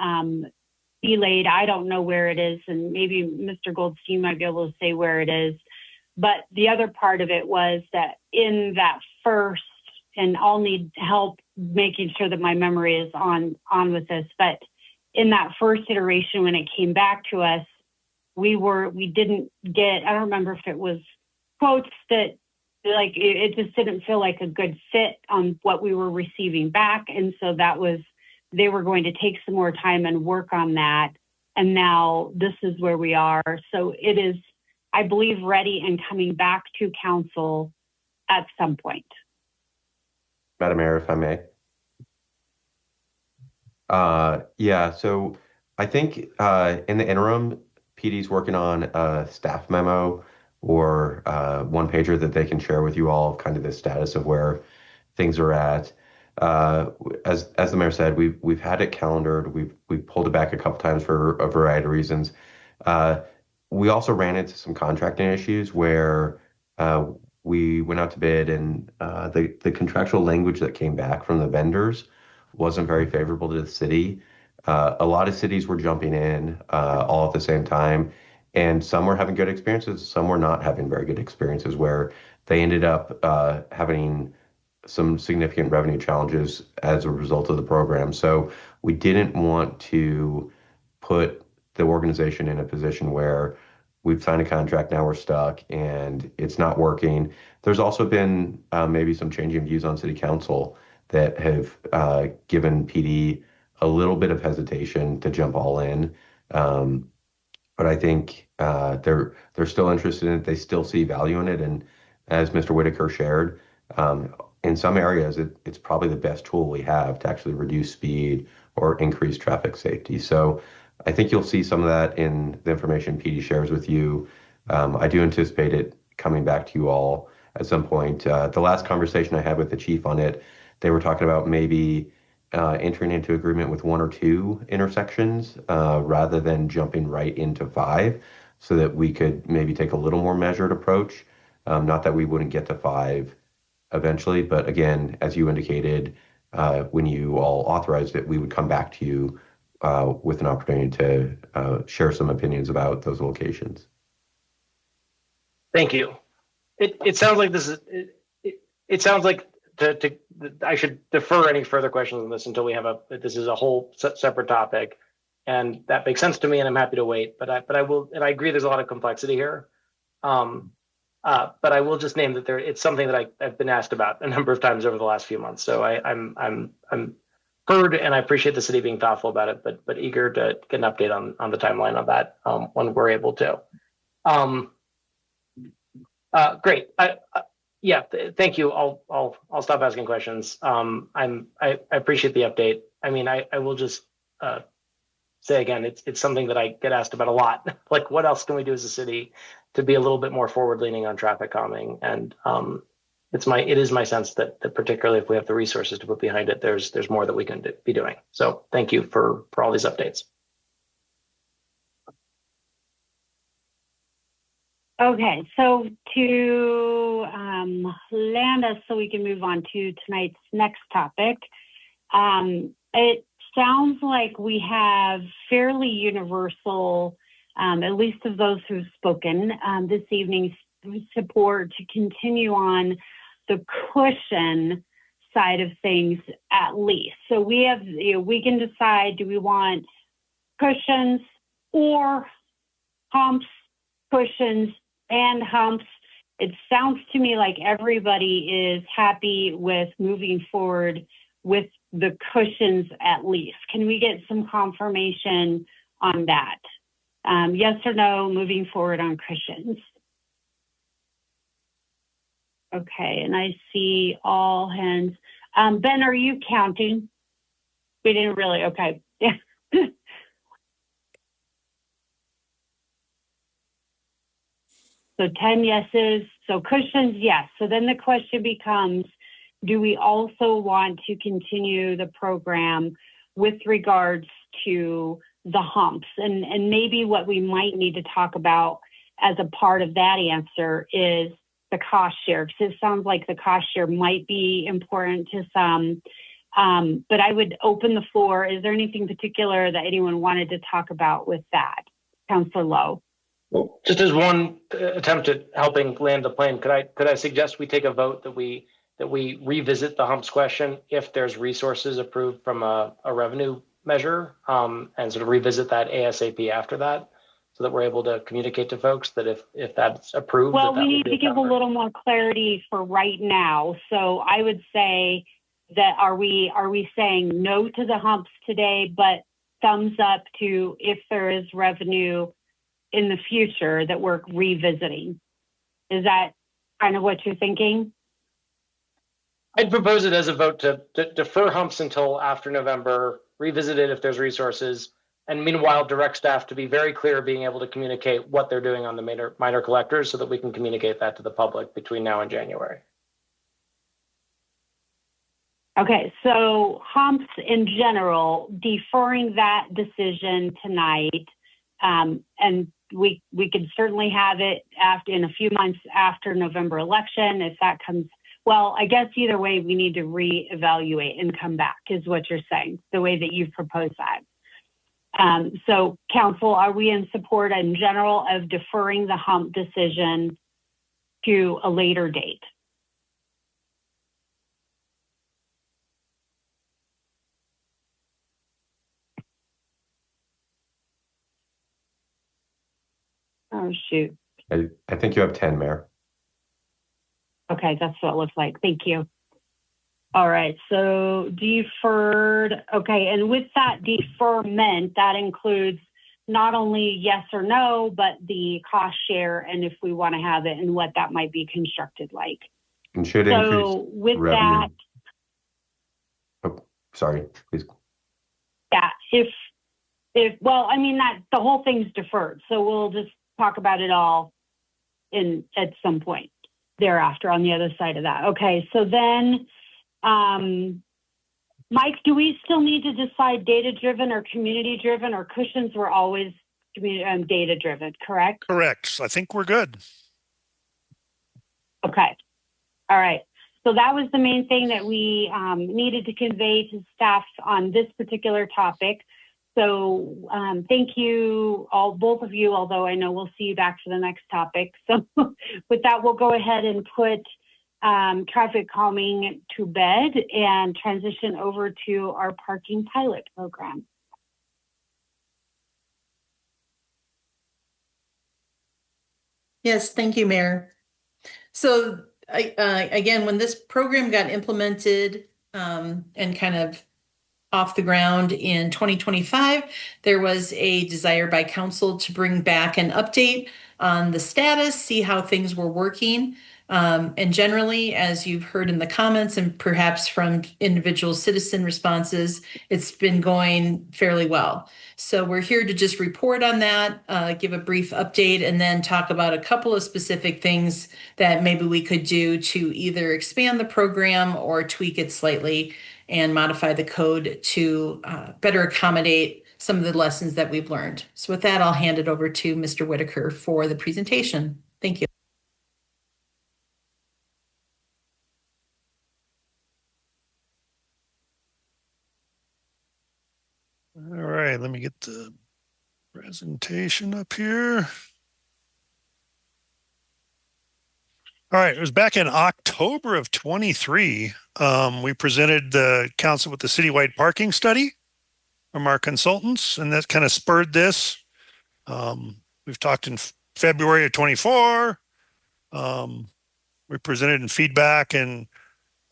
delayed. I don't know where it is, and maybe Mr. Goldstein might be able to say where it is. But the other part of it was that in that first, and I'll need help making sure that my memory is on with this, but in that first iteration when it came back to us, we didn't get, I don't remember if it was quotes that like it just didn't feel like a good fit on what we were receiving back. And so they were going to take some more time and work on that. And now this is where we are. So it is, I believe, ready and coming back to council at some point. Madam Mayor, if I may. Yeah, so I think in the interim, PD's working on a staff memo or one pager that they can share with you all, kind of the status of where things are at. As the mayor said, we've had it calendared. We've pulled it back a couple times for a variety of reasons. We also ran into some contracting issues where we went out to bid, and the contractual language that came back from the vendors wasn't very favorable to the city. A lot of cities were jumping in all at the same time, and some were having good experiences, some were not having very good experiences, where they ended up having some significant revenue challenges as a result of the program. So we didn't want to put the organization in a position where we've signed a contract, now we're stuck, and it's not working. There's also been maybe some changing views on city council that have given PD a little bit of hesitation to jump all in. But I think they're still interested in it. They still see value in it. And as Mr. Whitaker shared, in some areas, it's probably the best tool we have to actually reduce speed or increase traffic safety. So I think you'll see some of that in the information PD shares with you. I do anticipate it coming back to you all at some point. The last conversation I had with the chief on it, they were talking about maybe entering into agreement with 1 or 2 intersections rather than jumping right into 5, so that we could maybe take a little more measured approach. Not that we wouldn't get to 5 eventually, but again, as you indicated, when you all authorized it, we would come back to you with an opportunity to share some opinions about those locations. Thank you. It sounds like this is. It sounds like I should defer any further questions on this until we have this is a whole separate topic, and that makes sense to me, and I'm happy to wait. But I will, and I agree there's a lot of complexity here. But I will just name that it's something that I've been asked about a number of times over the last few months. So I'm heard, and I appreciate the city being thoughtful about it, but eager to get an update on the timeline on that when we're able to. Great. Yeah, thank you. I'll stop asking questions. I appreciate the update. I mean, I will just say again, it's something that I get asked about a lot. Like, what else can we do as a city to be a little bit more forward leaning on traffic calming? And it is my sense that particularly if we have the resources to put behind it, there's more that we can be doing. So thank you for all these updates. Okay, so to land us so we can move on to tonight's next topic, it sounds like we have fairly universal, at least of those who've spoken this evening, support to continue on the cushion side of things at least. So we have, we can decide, do we want cushions or humps, cushions and humps? It sounds to me like everybody is happy with moving forward with the cushions at least. Can we get some confirmation on that? Yes or no, moving forward on cushions? Okay, and I see all hands. Ben, are you counting? We didn't really, okay. So 10 yeses, so cushions, yes. So then the question becomes, do we also want to continue the program with regards to the humps? And maybe what we might need to talk about as a part of that answer is the cost share, because it sounds like the cost share might be important to some. But I would open the floor. Is there anything particular that anyone wanted to talk about with that? Councilor Lowe. Well, just as one attempt at helping land the plane, could I suggest we take a vote that we revisit the humps question if there's resources approved from a revenue measure, and sort of revisit that ASAP after that, so that we're able to communicate to folks that if that's approved. Well, we need to give a little more clarity for right now. So I would say that are we saying no to the humps today, but thumbs up to if there is revenue in the future that we're revisiting? Is that kind of what you're thinking? I'd propose it as a vote to defer humps until after November, revisit it if there's resources, and meanwhile direct staff to be very clear being able to communicate what they're doing on the minor collectors so that we can communicate that to the public between now and January. Okay, so humps in general, deferring that decision tonight, and we could certainly have it in a few months after November election if that comes. Well, I guess either way we need to reevaluate and come back is what you're saying, the way that you've proposed that. So council, are we in support in general of deferring the hump decision to a later date? Oh, shoot. I think you have 10, Mayor. Okay, that's what it looks like. Thank you. All right, so deferred. Okay, and with that deferment, that includes not only yes or no, but the cost share and if we want to have it and what that might be constructed like. And should so with revenue. That. Oh, sorry, please. Yeah, if well, I mean that the whole thing's deferred, so we'll just talk about it all at some point thereafter on the other side of that. Okay, so then, Mike, do we still need to decide data-driven or community-driven, or cushions were always data-driven, correct? Correct. I think we're good. Okay. All right. So that was the main thing that we needed to convey to staff on this particular topic. So thank you, both of you, although I know we'll see you back for the next topic. So with that, we'll go ahead and put traffic calming to bed and transition over to our parking pilot program. Yes, thank you, Mayor. So again, when this program got implemented and kind of off the ground in 2025, there was a desire by council to bring back an update on the status, see how things were working. And generally, as you've heard in the comments and perhaps from individual citizen responses, it's been going fairly well. So we're here to just report on that, give a brief update, and then talk about a couple of specific things that maybe we could do to either expand the program or tweak it slightly and modify the code to better accommodate some of the lessons that we've learned. So with that, I'll hand it over to Mr. Whitaker for the presentation. Thank you. All right, let me get the presentation up here. All right, it was back in October of 23. We presented the council with the citywide parking study from our consultants, and that kind of spurred this. We've talked in February of 24. We presented in feedback and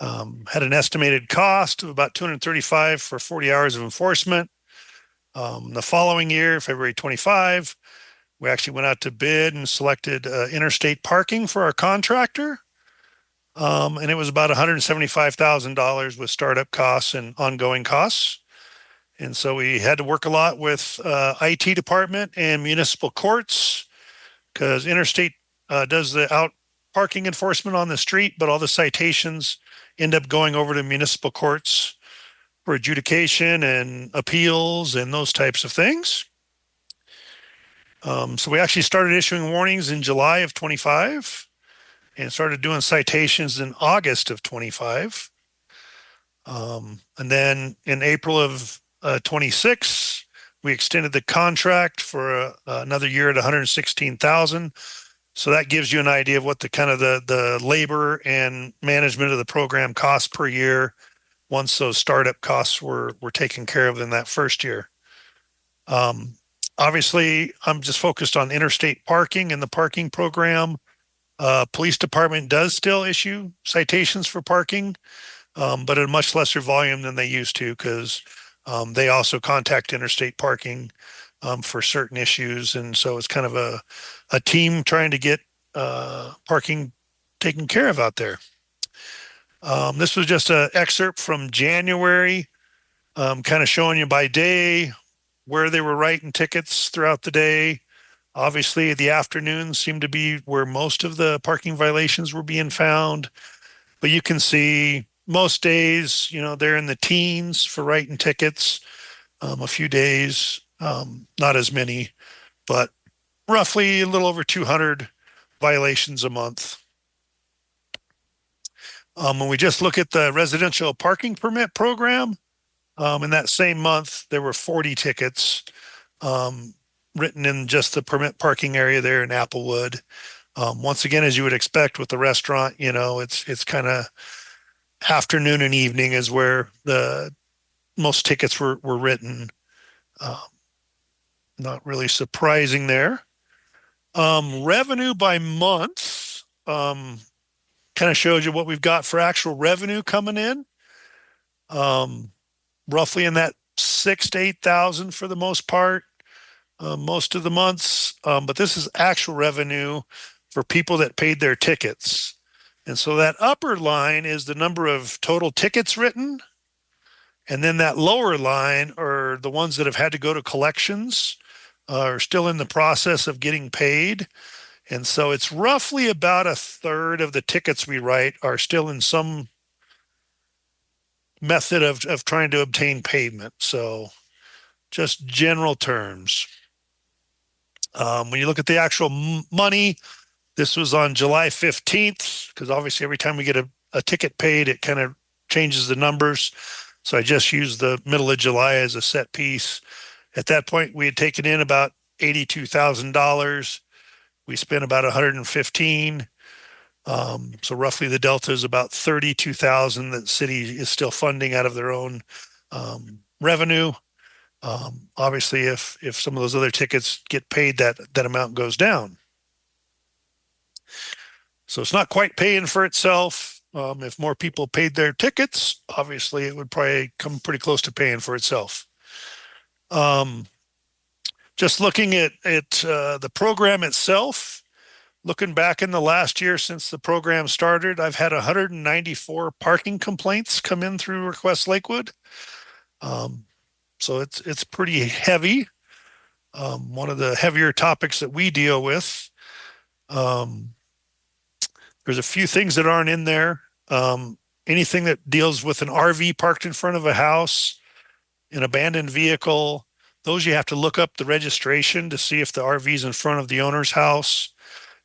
had an estimated cost of about $235 for 40 hours of enforcement. The following year, February 25, we actually went out to bid and selected interstate parking for our contractor. And it was about $175,000 with startup costs and ongoing costs. And so we had to work a lot with IT department and municipal courts because interstate does the out parking enforcement on the street, but all the citations end up going over to municipal courts for adjudication and appeals and those types of things. So we actually started issuing warnings in July of 25 and started doing citations in August of 25. And then in April of 26, we extended the contract for another year at $116,000. So that gives you an idea of what the kind of the labor and management of the program costs per year once those startup costs were taken care of in that first year. Obviously, I'm just focused on interstate parking and the parking program. Police department does still issue citations for parking, but at a much lesser volume than they used to because they also contact interstate parking for certain issues. And so it's kind of a team trying to get parking taken care of out there. This was just an excerpt from January, kind of showing you by day where they were writing tickets throughout the day. Obviously, the afternoons seemed to be where most of the parking violations were being found. But you can see most days, they're in the teens for writing tickets. A few days, not as many, but roughly a little over 200 violations a month. When we just look at the residential parking permit program, in that same month, there were 40 tickets written in just the permit parking area there in Applewood. Once again, as you would expect with the restaurant, it's kind of afternoon and evening is where the most tickets were written. Not really surprising there. Revenue by month kind of shows you what we've got for actual revenue coming in. Roughly in that 6,000 to 8,000 for the most part, most of the months. But this is actual revenue for people that paid their tickets. And so that upper line is the number of total tickets written. And then that lower line are the ones that have had to go to collections, are still in the process of getting paid. And so it's roughly about a third of the tickets we write are still in some method of trying to obtain payment. So just general terms. When you look at the actual money, this was on July 15th, because obviously every time we get a ticket paid, it kind of changes the numbers. So I just used the middle of July as a set piece. At that point, we had taken in about $82,000. We spent about $115,000. So roughly the delta is about $32,000 that the city is still funding out of their own revenue. Obviously, if some of those other tickets get paid, that amount goes down. So it's not quite paying for itself. If more people paid their tickets, obviously it would probably come pretty close to paying for itself. Just looking at the program itself, looking back in the last year since the program started, I've had 194 parking complaints come in through Request Lakewood. So it's pretty heavy. One of the heavier topics that we deal with. There's a few things that aren't in there. Anything that deals with an RV parked in front of a house, an abandoned vehicle, those you have to look up the registration to see if the RV is in front of the owner's house.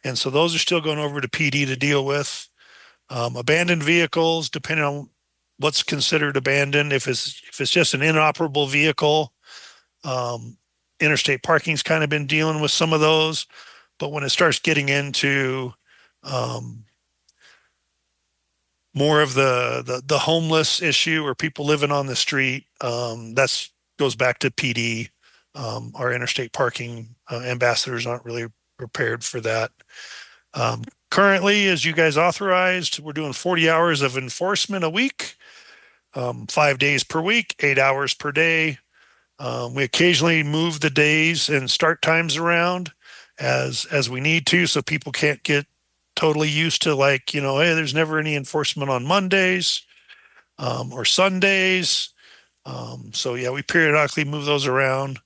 And so those are still going over to PD to deal with. Abandoned vehicles, depending on what's considered abandoned. If it's just an inoperable vehicle, interstate parking's kind of been dealing with some of those. But when it starts getting into more of the homeless issue or people living on the street, that's goes back to PD. Our interstate parking ambassadors aren't really prepared for that. Currently, as you guys authorized, we're doing 40 hours of enforcement a week, 5 days per week, 8 hours per day. We occasionally move the days and start times around as we need to, so people can't get totally used to, like, hey, there's never any enforcement on Mondays or Sundays. So yeah, we periodically move those around.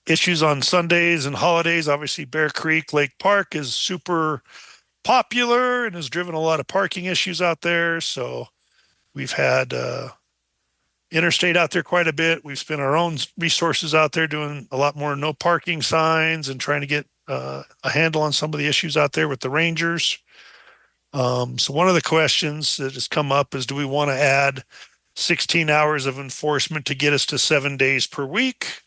Issues on Sundays and holidays, obviously Bear Creek Lake Park is super popular and has driven a lot of parking issues out there. So we've had interstate out there quite a bit. We've spent our own resources out there doing a lot more no parking signs and trying to get a handle on some of the issues out there with the rangers. So one of the questions that has come up is, do we want to add 16 hours of enforcement to get us to 7 days per week?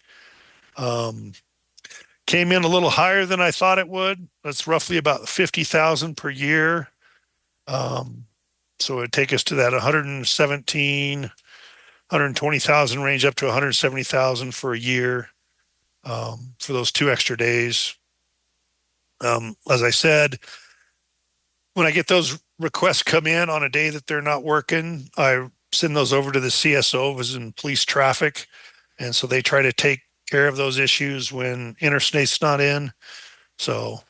Came in a little higher than I thought it would. That's roughly about 50,000 per year. So it'd take us to that 120,000 range up to 170,000 for a year, for those 2 extra days. As I said, when I get those requests come in on a day that they're not working, I send those over to the CSO, as in police traffic. And so they try to take care of those issues when interstate's not in. So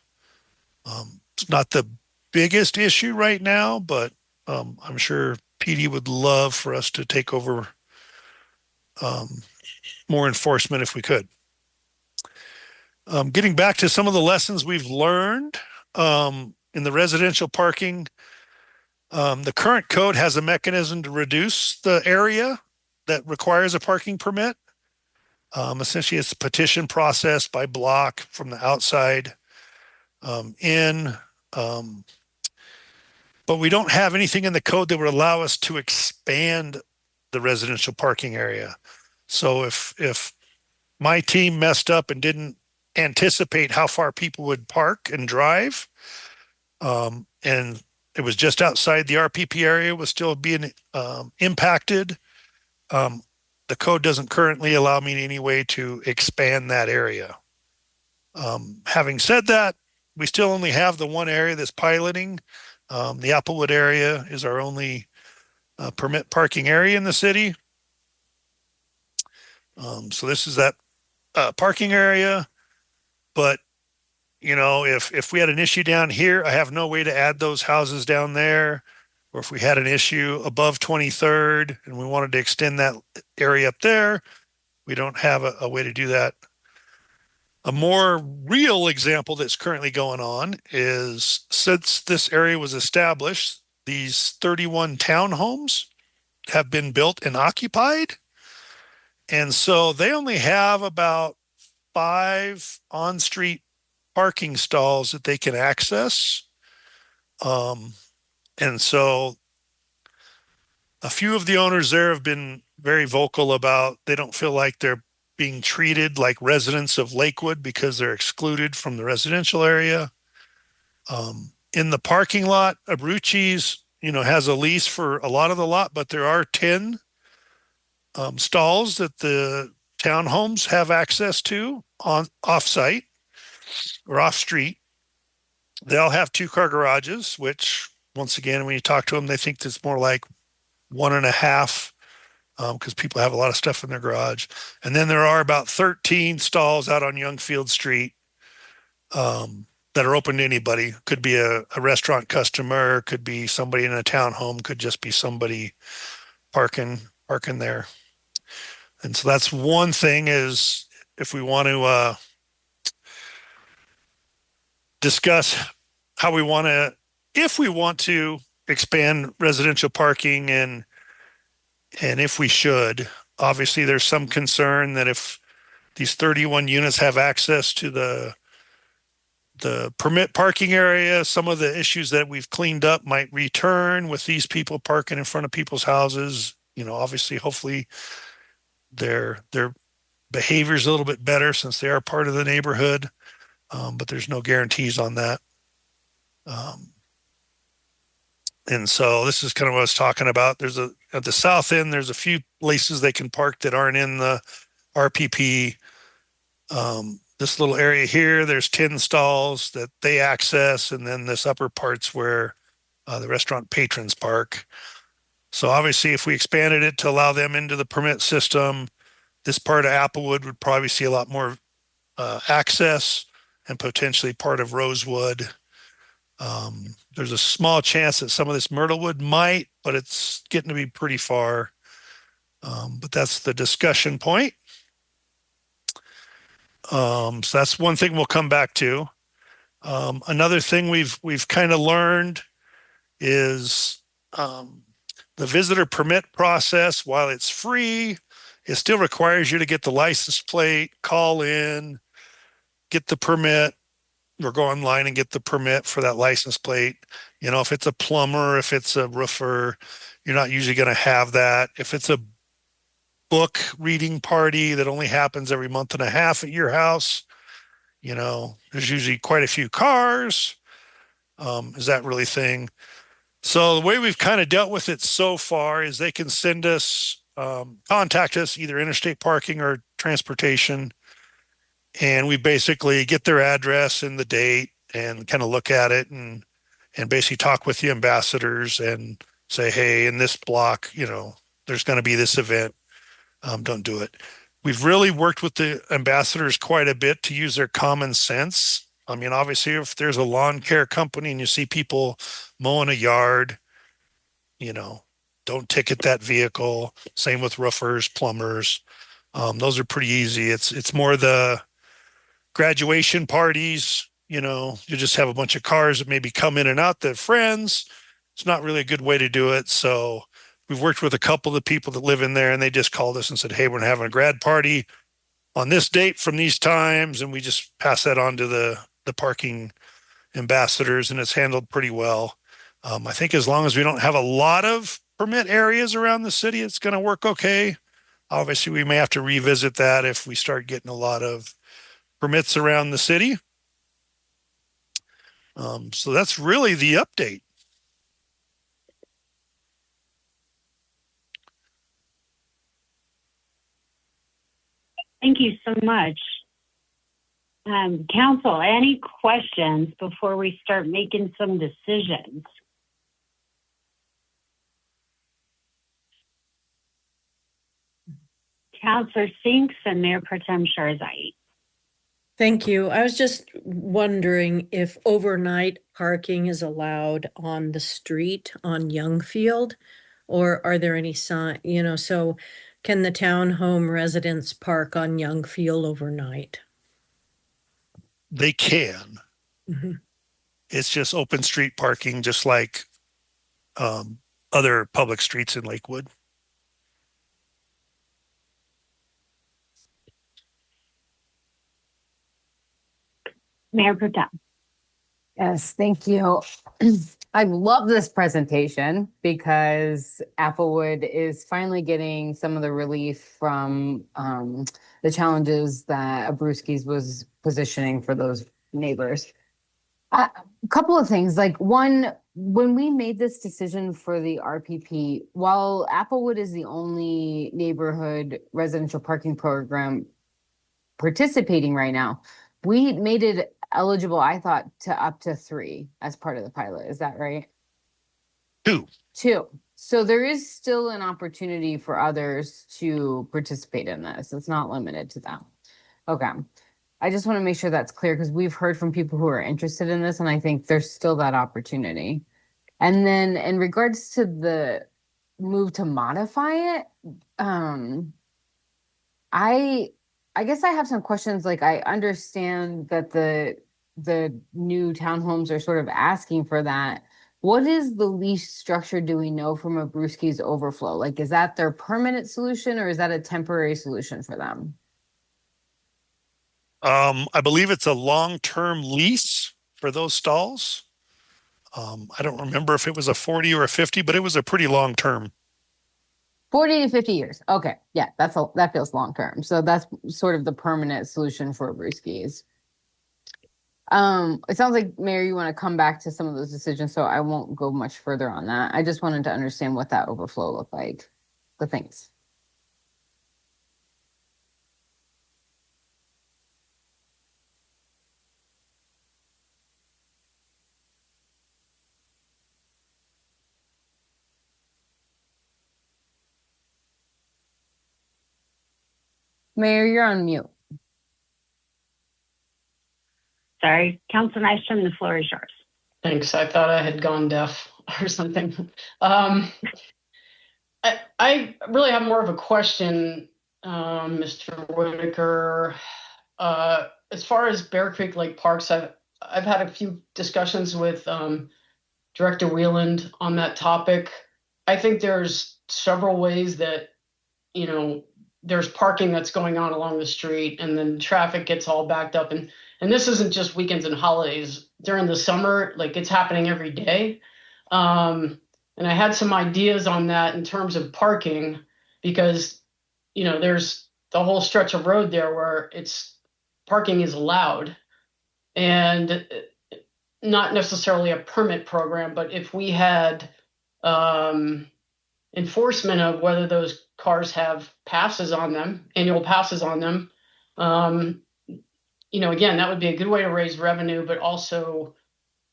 it's not the biggest issue right now, but I'm sure PD would love for us to take over more enforcement if we could. Getting back to some of the lessons we've learned in the residential parking, the current code has a mechanism to reduce the area that requires a parking permit. Essentially, it's a petition process by block from the outside in. But we don't have anything in the code that would allow us to expand the residential parking area. So if my team messed up and didn't anticipate how far people would park and drive, and it was just outside the RPP area was still being impacted, the code doesn't currently allow me in any way to expand that area. Having said that, we still only have the one area that's piloting. The Applewood area is our only permit parking area in the city. So this is that parking area. But, if we had an issue down here, I have no way to add those houses down there. Or if we had an issue above 23rd and we wanted to extend that area up there, we don't have a way to do that. A more real example that's currently going on is, since this area was established, these 31 townhomes have been built and occupied. And so they only have about 5 on-street parking stalls that they can access. And so a few of the owners there have been very vocal about they don't feel like they're being treated like residents of Lakewood because they're excluded from the residential area. In the parking lot, Abruzzi's, has a lease for a lot of the lot, but there are 10 stalls that the townhomes have access to on off-site or off-street. They all have 2-car garages, which, once again, when you talk to them, they think it's more like 1.5, because people have a lot of stuff in their garage. And then there are about 13 stalls out on Youngfield Street. that are open to anybody. Could be a restaurant customer, could be somebody in a townhome, could just be somebody parking there. And so that's one thing, is if we want to discuss how we want to, if we want to expand residential parking, and if we should. Obviously, there's some concern that if these 31 units have access to the permit parking area, some of the issues that we've cleaned up might return with these people parking in front of people's houses. You know, obviously, hopefully their behavior is a little bit better since they are part of the neighborhood, but there's no guarantees on that. And so this is kind of what I was talking about. At the south end, there's a few places they can park that aren't in the RPP. This little area here, there's 10 stalls that they access, and then this upper part's where the restaurant patrons park. So obviously, if we expanded it to allow them into the permit system, this part of Applewood would probably see a lot more access, and potentially part of Rosewood. There's a small chance that some of this Myrtlewood might, but it's getting to be pretty far. But that's the discussion point. So that's one thing we'll come back to. Another thing we've kind of learned is the visitor permit process, while it's free, it still requires you to get the license plate, call in, get the permit, or go online and get the permit for that license plate. You know, if it's a plumber, if it's a roofer, you're not usually going to have that. If it's a book reading party that only happens every month and a half at your house, you know, there's usually quite a few cars. Is that really thing? So the way we've kind of dealt with it so far is they can send us, contact us, either Interstate Parking or Transportation, and we basically get their address and the date and kind of look at it and basically talk with the ambassadors and say, hey, in this block, you know, there's going to be this event. Don't do it. We've really worked with the ambassadors quite a bit to use their common sense. I mean, obviously, if there's a lawn care company and you see people mowing a yard, you know, don't ticket that vehicle. Same with roofers, plumbers. Those are pretty easy. It's more the graduation parties, you know, you just have a bunch of cars that maybe come in and out, they're friends. It's not really a good way to do it. So we've worked with a couple of the people that live in there, and they just called us and said, hey, we're having a grad party on this date from these times. And we just pass that on to the parking ambassadors, and it's handled pretty well. I think as long as we don't have a lot of permit areas around the city, it's going to work okay. Obviously, we may have to revisit that if we start getting a lot of permits around the city. So that's really the update. Thank you so much. Council, any questions before we start making some decisions? Councilor Sinks and Mayor Pro Tem Sharzai. Thank you. I was just wondering if overnight parking is allowed on the street on Youngfield, or are there any sign, you know, so can the townhome residents park on Youngfield overnight? They can. Mm-hmm. It's just open street parking, just like other public streets in Lakewood. Mayor Pro Tem. Yes, thank you. I love this presentation because Applewood is finally getting some of the relief from the challenges that Abruzzi's was positioning for those neighbors. A couple of things, like one, when we made this decision for the RPP, while Applewood is the only neighborhood residential parking program participating right now, we made it eligible, I thought, to up to 3 as part of the pilot. Is that right? 2. So there is still an opportunity for others to participate in this. It's not limited to them. Okay. I just want to make sure that's clear because we've heard from people who are interested in this, and I think there's still that opportunity. And then in regards to the move to modify it, I guess I have some questions. Like, I understand that the new townhomes are sort of asking for that. What is the lease structure, do we know, from a Brewski's overflow? Like, is that their permanent solution or is that a temporary solution for them? I believe it's a long-term lease for those stalls. I don't remember if it was a 40 or a 50, but it was a pretty long term. 40 to 50 years. Okay. Yeah, that feels long term. So that's sort of the permanent solution for Brewski's. It sounds like, Mayor, you want to come back to some of those decisions, so I won't go much further on that. I just wanted to understand what that overflow looked like. But thanks. Mayor, you're on mute. Sorry, Councilor Nystrom, the floor is yours. Thanks. I thought I had gone deaf or something. I really have more of a question, Mr. Whitaker. As far as Bear Creek Lake Parks, I've had a few discussions with Director Wieland on that topic. I think there's several ways that, you know, there's parking that's going on along the street and then traffic gets all backed up. And this isn't just weekends and holidays. During the summer, like, it's happening every day. And I had some ideas on that in terms of parking because, you know, there's the whole stretch of road there where parking is allowed and not necessarily a permit program, but if we had enforcement of whether those cars have passes on them, annual passes on them, you know, again, that would be a good way to raise revenue, but also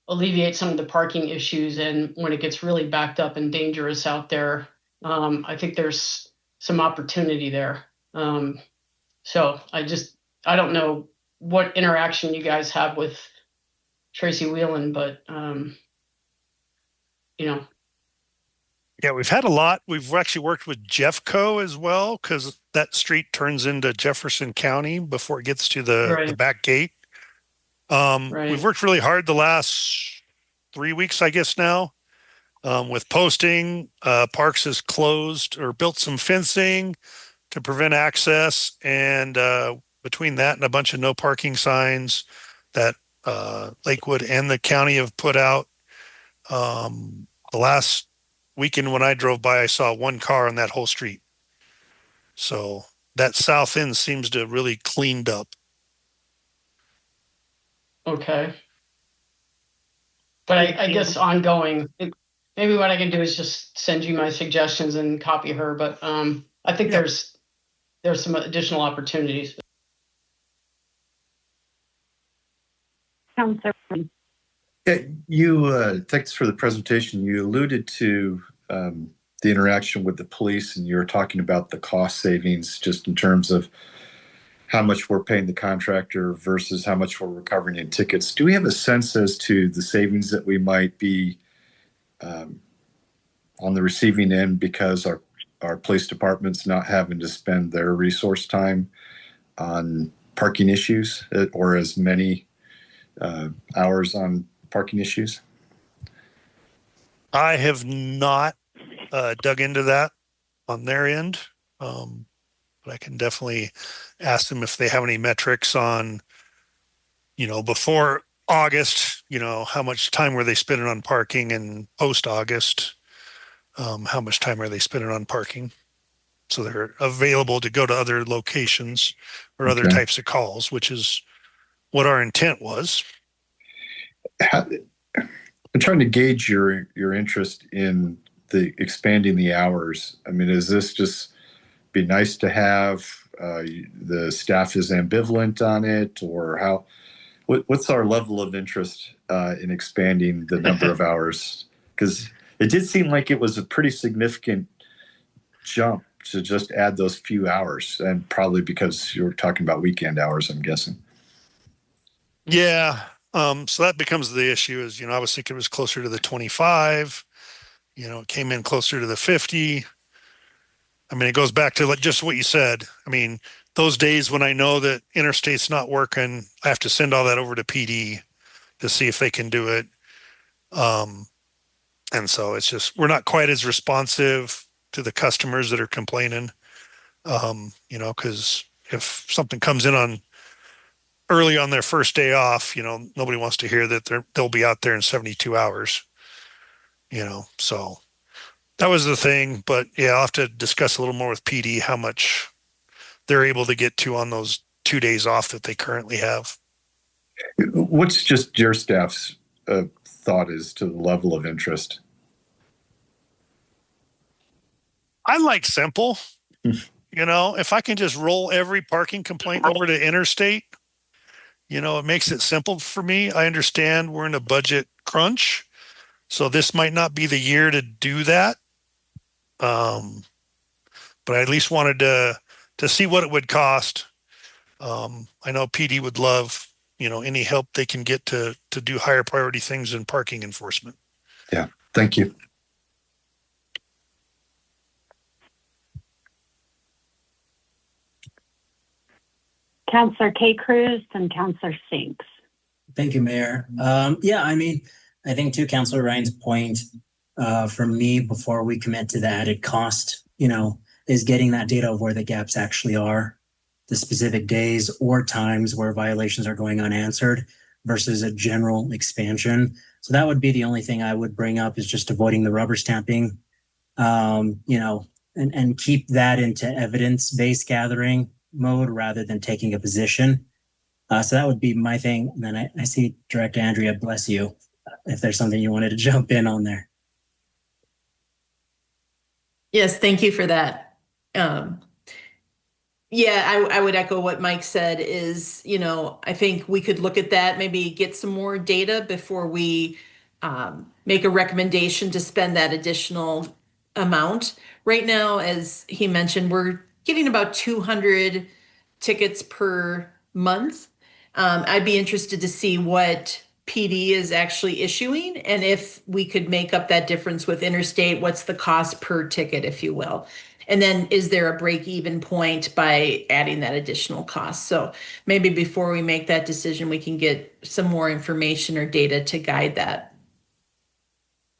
alleviate some of the parking issues. And when it gets really backed up and dangerous out there, I think there's some opportunity there. So I don't know what interaction you guys have with Tracy Whelan, but, you know. Yeah, we've had a lot. We've actually worked with Jeffco as well, because that street turns into Jefferson County before it gets to the back gate. We've worked really hard the last 3 weeks, I guess now, with posting. Parks has closed or built some fencing to prevent access. And between that and a bunch of no parking signs that Lakewood and the county have put out, the last weekend when I drove by, I saw one car on that whole street. So that south end seems to have really cleaned up. Okay. But I guess ongoing, maybe what I can do is just send you my suggestions and copy her. But I think there's some additional opportunities. Councilor. Yeah, thanks for the presentation. You alluded to the interaction with the police, and you were talking about the cost savings just in terms of how much we're paying the contractor versus how much we're recovering in tickets. Do we have a sense as to the savings that we might be on the receiving end because our police department's not having to spend their resource time on parking issues or as many hours on parking issues? I have not dug into that on their end, but I can definitely ask them if they have any metrics on, you know, before August, you know, how much time were they spending on parking, and post August, how much time are they spending on parking? So they're available to go to other locations or other types of calls, which is what our intent was. I'm trying to gauge your interest in the expanding the hours. I mean, is this just be nice to have? The staff is ambivalent on it, or how? What's our level of interest in expanding the number of hours? Because it did seem like it was a pretty significant jump to just add those few hours, and probably because you were talking about weekend hours, I'm guessing. Yeah. So that becomes the issue is, I was thinking it was closer to the 25, it came in closer to the 50. I mean, it goes back to just what you said. I mean, those days when I know that interstate's not working, I have to send all that over to PD to see if they can do it. And so it's just, we're not quite as responsive to the customers that are complaining, because if something comes in on early on their first day off, nobody wants to hear that they'll be out there in 72 hours, so that was the thing. But yeah, I'll have to discuss a little more with PD how much they're able to get to on those 2 days off that they currently have. What's just your staff's thought as to the level of interest? I like simple. If I can just roll every parking complaint over to interstate, it makes it simple for me. I understand we're in a budget crunch, so this might not be the year to do that. But I at least wanted to see what it would cost. I know PD would love, any help they can get to do higher priority things in parking enforcement. Yeah, thank you. Councillor K. Cruz and Councillor Sinks. Thank you, Mayor. Yeah, I mean, I think to Councillor Ryan's point, for me, before we commit to the added cost, is getting that data of where the gaps actually are, the specific days or times where violations are going unanswered versus a general expansion. So that would be the only thing I would bring up, is just avoiding the rubber stamping, and keep that into evidence-based gathering mode rather than taking a position. So that would be my thing. And then I see Director Andrea, bless you, if there's something you wanted to jump in on there. Yes, thank you for that. Yeah, I would echo what Mike said is, I think we could look at that, maybe get some more data before we make a recommendation to spend that additional amount. Right now, as he mentioned, we're getting about 200 tickets per month. I'd be interested to see what PD is actually issuing, and if we could make up that difference with interstate, what's the cost per ticket, if you will? And then is there a break-even point by adding that additional cost? So maybe before we make that decision, we can get some more information or data to guide that.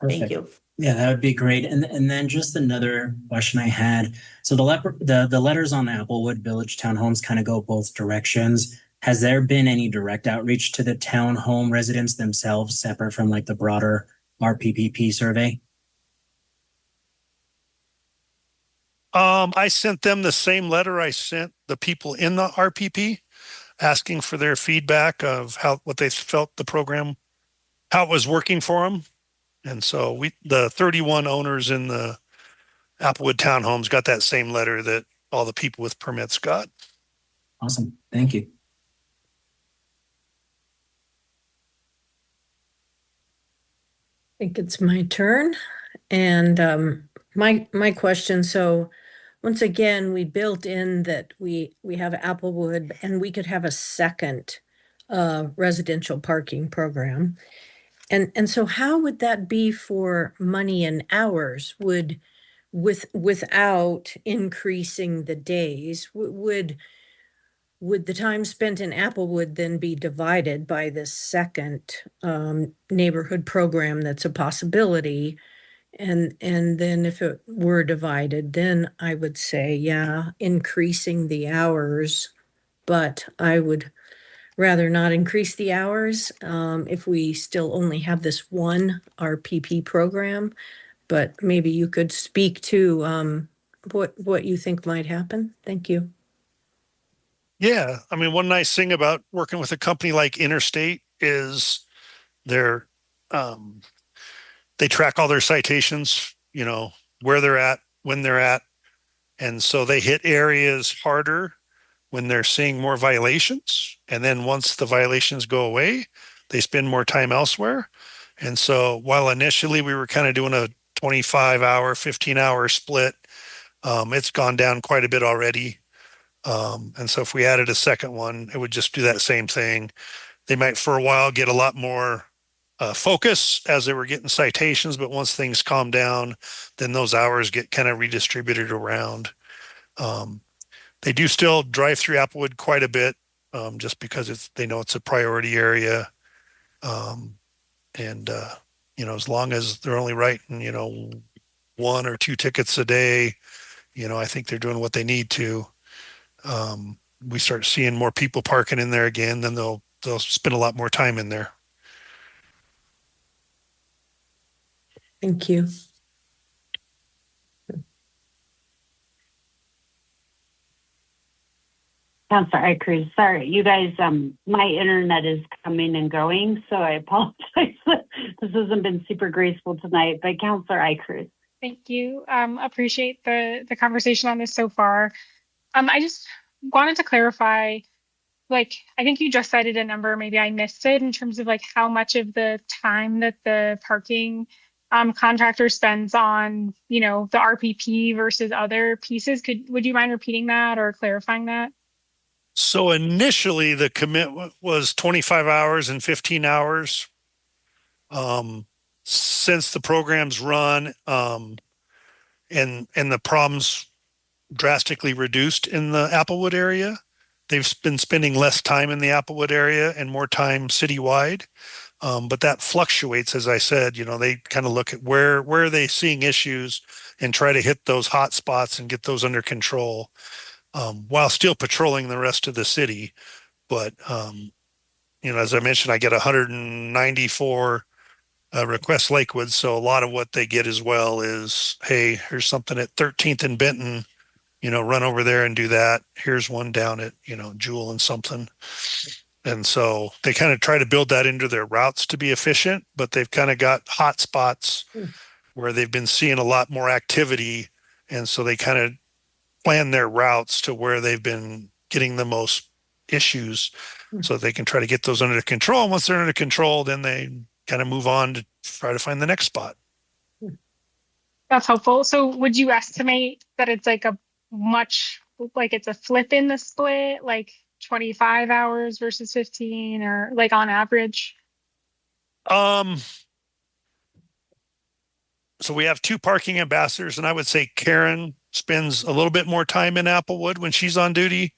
Perfect. Thank you. Yeah, that would be great. And then just another question I had. So the letters on the Applewood Village townhomes kind of go both directions. Has there been any direct outreach to the townhome residents themselves, separate from like the broader RPPP survey? I sent them the same letter I sent the people in the RPP, asking for their feedback of what they felt the program, how it was working for them. And so the 31 owners in the Applewood townhomes got that same letter that all the people with permits got. Awesome. Thank you. I think it's my turn. And my question, so once again, we built in that we have Applewood and we could have a second residential parking program. And so how would that be for money and hours? Without increasing the days, would the time spent in Applewood then be divided by this second neighborhood program that's a possibility? And then if it were divided, then I would say, yeah, increasing the hours, but I would rather not increase the hours if we still only have this one RPP program. But maybe you could speak to what you think might happen. Thank you. Yeah, I mean, one nice thing about working with a company like Interstate is they track all their citations, where they're at, when they're at. And so they hit areas harder when they're seeing more violations. And then once the violations go away, they spend more time elsewhere. And so while initially we were kind of doing a 25-hour, 15-hour split, it's gone down quite a bit already. And so if we added a second one, it would just do that same thing. they might for a while get a lot more focus as they were getting citations, but once things calm down, then those hours get kind of redistributed around. They do still drive through Applewood quite a bit, just because they know it's a priority area. As long as they're only writing, 1 or 2 tickets a day, I think they're doing what they need to. We start seeing more people parking in there again, then they'll spend a lot more time in there. Thank you. Counselor Icruz, sorry, you guys, my internet is coming and going, so I apologize. This hasn't been super graceful tonight, but Counselor Icruz. Thank you. Appreciate the conversation on this so far. I just wanted to clarify, I think you just cited a number, maybe I missed it, in terms of how much of the time that the parking contractor spends on, the RPP versus other pieces. Would you mind repeating that or clarifying that? So initially the commitment was 25 hours and 15 hours. Since the program's run, and the problems drastically reduced in the Applewood area, they've been spending less time in the Applewood area and more time citywide. But that fluctuates, as I said. They kind of look at where are they seeing issues and try to hit those hot spots and get those under control, while still patrolling the rest of the city. But as I mentioned, I get 194 requests Lakewood, so a lot of what they get as well is, hey, here's something at 13th and Benton, run over there and do that. Here's one down at Jewel and something. And so they kind of try to build that into their routes to be efficient, but they've kind of got hot spots where they've been seeing a lot more activity. And so they kind of plan their routes to where they've been getting the most issues, so they can try to get those under control. And once they're under control, then they kind of move on to try to find the next spot. That's helpful. So would you estimate that it's it's a flip in the split, 25 hours versus 15, or on average? So we have 2 parking ambassadors, and I would say Karen spends a little bit more time in Applewood when she's on duty.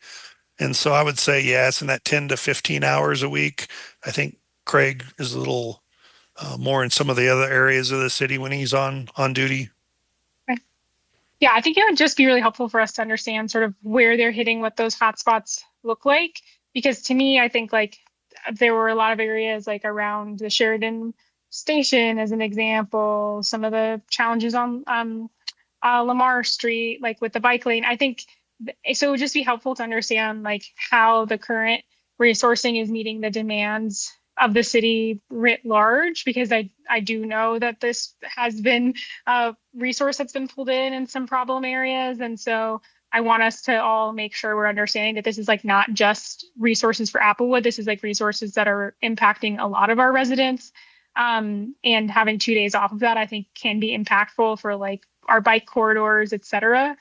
And so I would say, it's in that 10 to 15 hours a week. I think Craig is a little more in some of the other areas of the city when he's on duty. Okay. Yeah, I think it would just be really helpful for us to understand sort of where they're hitting, what those hotspots look like. Because to me, I think there were a lot of areas around the Sheridan Station, as an example, some of the challenges on Lamar Street, with the bike lane. I think so it would just be helpful to understand how the current resourcing is meeting the demands of the city writ large, because I do know that this has been a resource that's been pulled in some problem areas. And so I want us to all make sure we're understanding that this is not just resources for Applewood. This is resources that are impacting a lot of our residents. And having 2 days off of that, I think, can be impactful for our bike corridors, et cetera.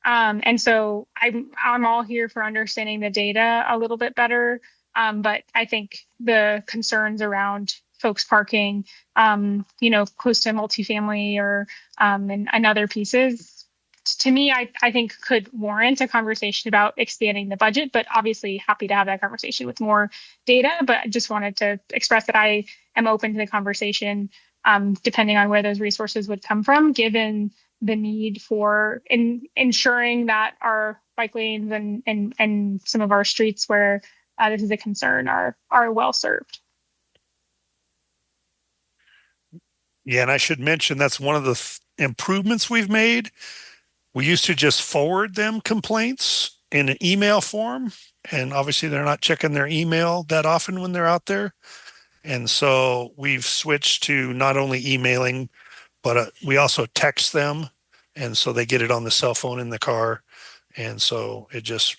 And so I'm all here for understanding the data a little bit better. But I think the concerns around folks parking, close to multifamily or and other pieces, to me, I think could warrant a conversation about expanding the budget. But obviously, happy to have that conversation with more data. But I just wanted to express that I am open to the conversation, depending on where those resources would come from, given the need for ensuring that our bike lanes and some of our streets where this is a concern are well served. Yeah, and I should mention that's one of the improvements we've made. We used to just forward them complaints in an email form, and obviously they're not checking their email that often when they're out there. And so we've switched to not only emailing, but we also text them. And so they get it on the cell phone in the car. And so it just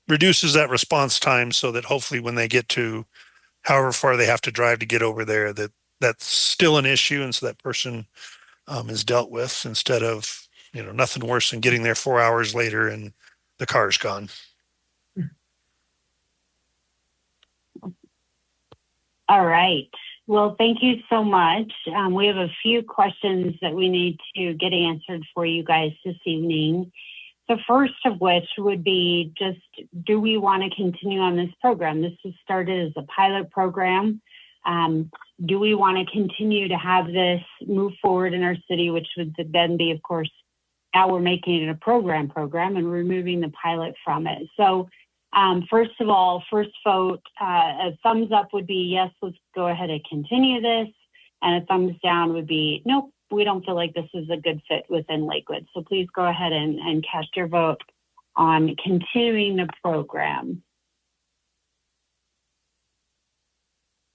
reduces that response time, so that hopefully when they get to however far they have to drive to get over there, that's still an issue. And so that person is dealt with, instead of, nothing worse than getting there 4 hours later and the car's gone. All right. Well, thank you so much. We have a few questions that we need to get answered for you guys this evening. The first of which would be just, do we want to continue on this program? This was started as a pilot program. Do we want to continue to have this move forward in our city, which would then be, of course, now we're making it a program and removing the pilot from it. So first of all, first vote, a thumbs up would be yes, let's go ahead and continue this. And a thumbs down would be nope, we don't feel like this is a good fit within Lakewood. So please go ahead and cast your vote on continuing the program.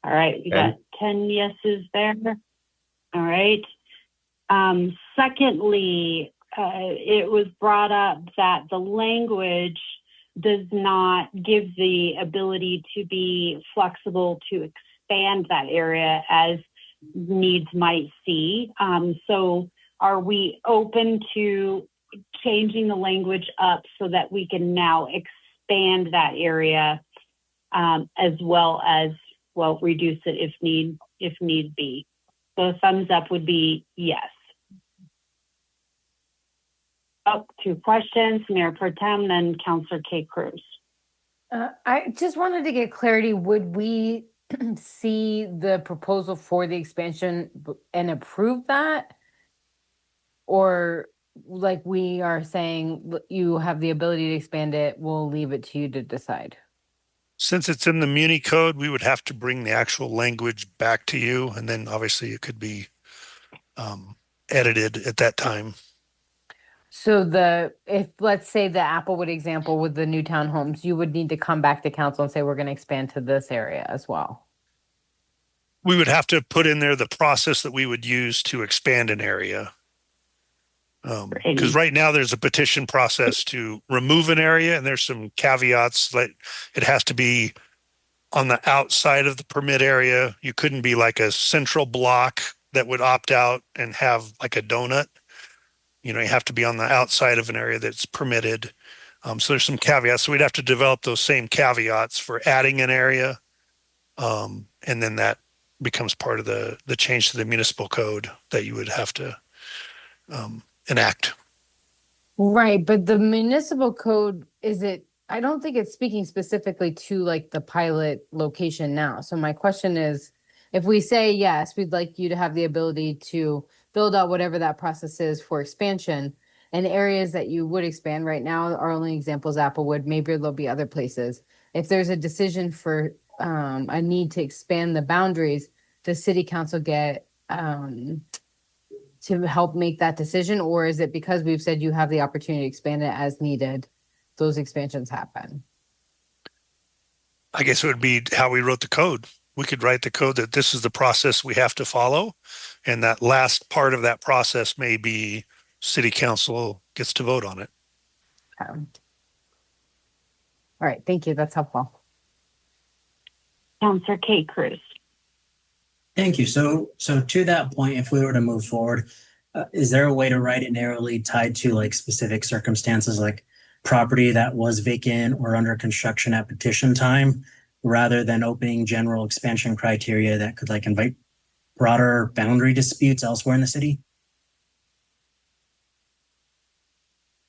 All right, we got 10 yeses there. All right. Secondly, it was brought up that the language does not give the ability to be flexible to expand that area as needs might see. So are we open to changing the language up so that we can now expand that area as well as, well, reduce it if need be? So a thumbs up would be yes. Up to questions, Mayor Pro Tem, then Councilor Kay Cruz. I just wanted to get clarity. Would we see the proposal for the expansion and approve that? Or like we are saying, you have the ability to expand it, we'll leave it to you to decide? Since it's in the Muni code, we would have to bring the actual language back to you, and then obviously it could be edited at that time. So if let's say the Applewood example with the new townhomes, you would need to come back to council and say, we're going to expand to this area as well. We would have to put in there the process that we would use to expand an area. Because right now there's a petition process to remove an area, and there's some caveats that it has to be on the outside of the permit area. You couldn't be like a central block that would opt out and have like a donut. You know, you have to be on the outside of an area that's permitted. So there's some caveats. So we'd have to develop those same caveats for adding an area. And then that becomes part of the change to the municipal code that you would have to enact. Right. But the municipal code, I don't think it's speaking specifically to like the pilot location now. So my question is, if we say, yes, we'd like you to have the ability to build out whatever that process is for expansion, and areas that you would expand right now are only examples, Applewood, maybe there'll be other places. If there's a decision for a need to expand the boundaries, does city council get to help make that decision? Or is it because we've said you have the opportunity to expand it as needed, those expansions happen? I guess it would be how we wrote the code. We could write the code that this is the process we have to follow. And that last part of that process may be city council gets to vote on it. All right. Thank you. That's helpful. Councilor Kay Cruz. Thank you. So to that point, if we were to move forward, is there a way to write it narrowly tied to like specific circumstances, like property that was vacant or under construction at petition time, rather than opening general expansion criteria that could like invite broader boundary disputes elsewhere in the city?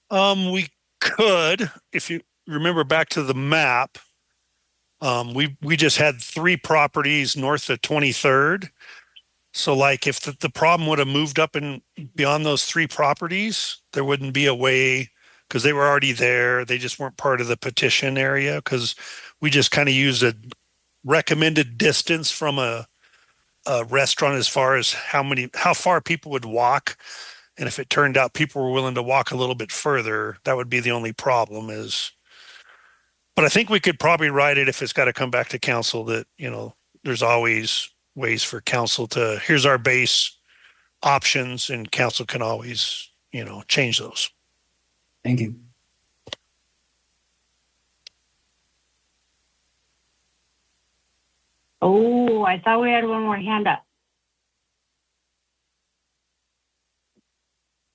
We could, if you remember back to the map, we just had 3 properties north of 23rd. So like if the problem would have moved up and beyond those 3 properties, there wouldn't be a way, because they were already there. They just weren't part of the petition area, because we just kind of used a recommended distance from a restaurant as far as how far people would walk. And if it turned out people were willing to walk a little bit further, that would be the only problem but I think we could probably write it, if it's got to come back to council, that, you know, there's always ways for council to, here's our base options, and council can always, you know, change those. Thank you. Oh, I thought we had one more hand up.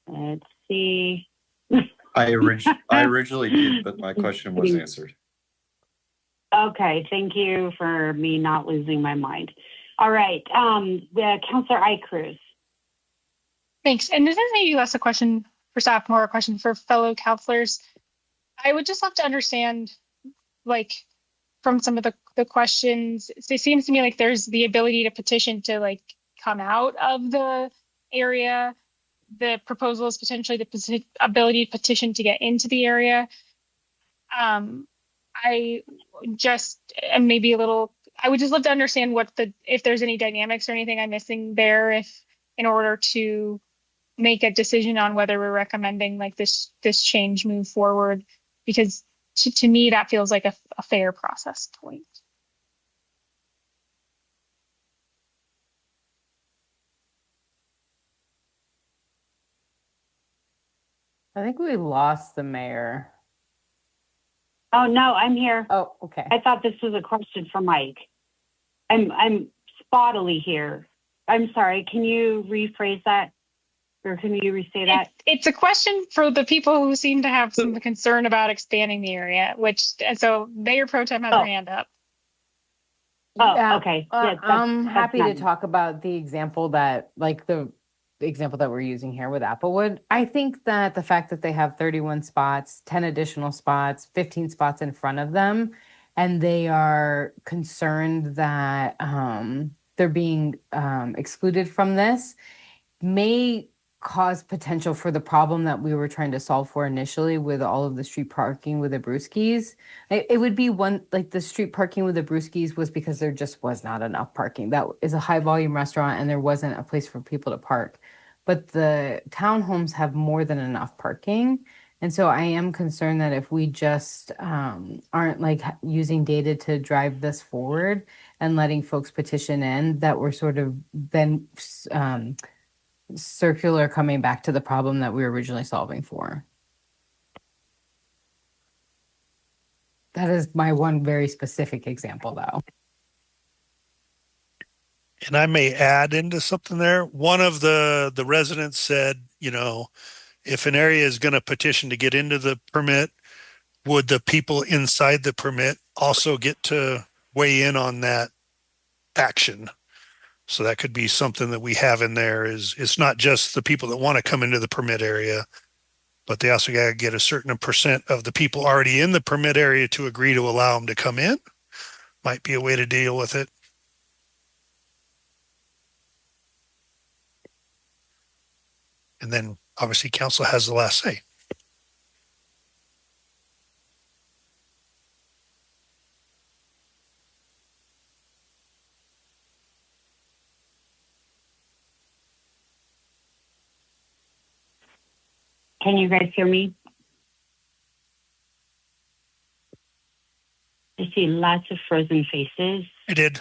Let's see. I originally did, but my question was answered. Okay, thank you for me not losing my mind. All right, the Councilor Icruz. Thanks. And this is maybe less a question for staff, more a question for fellow counselors. I would just love to understand, like, from some of the questions, it seems to me like there's the ability to petition to like come out of the area. The proposal is potentially the ability to petition to get into the area. I just am maybe a little, I would just love to understand if there's any dynamics or anything I'm missing there, if in order to make a decision on whether we're recommending like this change move forward, because to me, that feels like a fair process point. I think we lost the mayor. Oh, no, I'm here. Oh, okay. I thought this was a question for Mike. I'm spottily here. I'm sorry. Can you rephrase that? Or can you restate that? It's a question for the people who seem to have some concern about expanding the area, so Mayor Pro Tem has her hand up. Oh, Yeah, okay. I'm happy to not- talk about the example that, like the example that we're using here with Applewood. I think that the fact that they have 31 spots, 10 additional spots, 15 spots in front of them, and they are concerned that they're being excluded from this may cause potential for the problem that we were trying to solve for initially with all of the street parking with the Brewskis. It would be one, like the street parking with the Brewskis was because there just was not enough parking. That is a high volume restaurant and there wasn't a place for people to park. But the townhomes have more than enough parking. And so I am concerned that if we just aren't like using data to drive this forward and letting folks petition in, that we're sort of then circular coming back to the problem that we were originally solving for. That is my one very specific example, though. And I may add into something there. One of the residents said, you know, if an area is going to petition to get into the permit, would the people inside the permit also get to weigh in on that action? So that could be something that we have in there is it's not just the people that want to come into the permit area, but they also got to get a certain percent of the people already in the permit area to agree to allow them to come in. Might be a way to deal with it. And then obviously council has the last say. Can you guys hear me? I see lots of frozen faces. I did.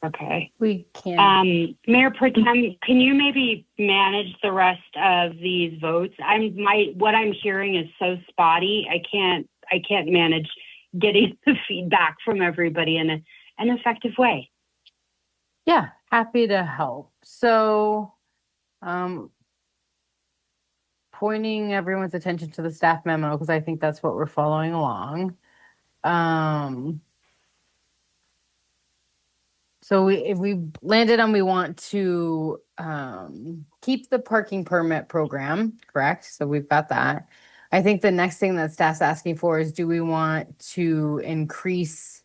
Okay. We can. Mayor Pro Tem, can you maybe manage the rest of these votes? What I'm hearing is so spotty. I can't manage getting the feedback from everybody in an effective way. Yeah, happy to help. So, pointing everyone's attention to the staff memo, because I think that's what we're following along. So if we landed on we want to keep the parking permit program, correct? So we've got that. I think the next thing that staff's asking for is, do we want to increase,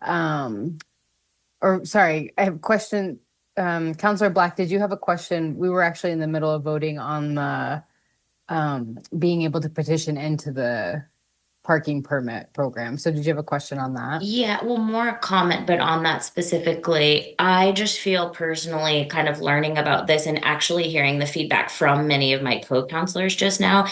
I have a question. Councilor Black, did you have a question? We were actually in the middle of voting on the being able to petition into the parking permit program. So did you have a question on that? Yeah, well, more a comment, but on that specifically, I just feel personally kind of learning about this and actually hearing the feedback from many of my co-counselors just now.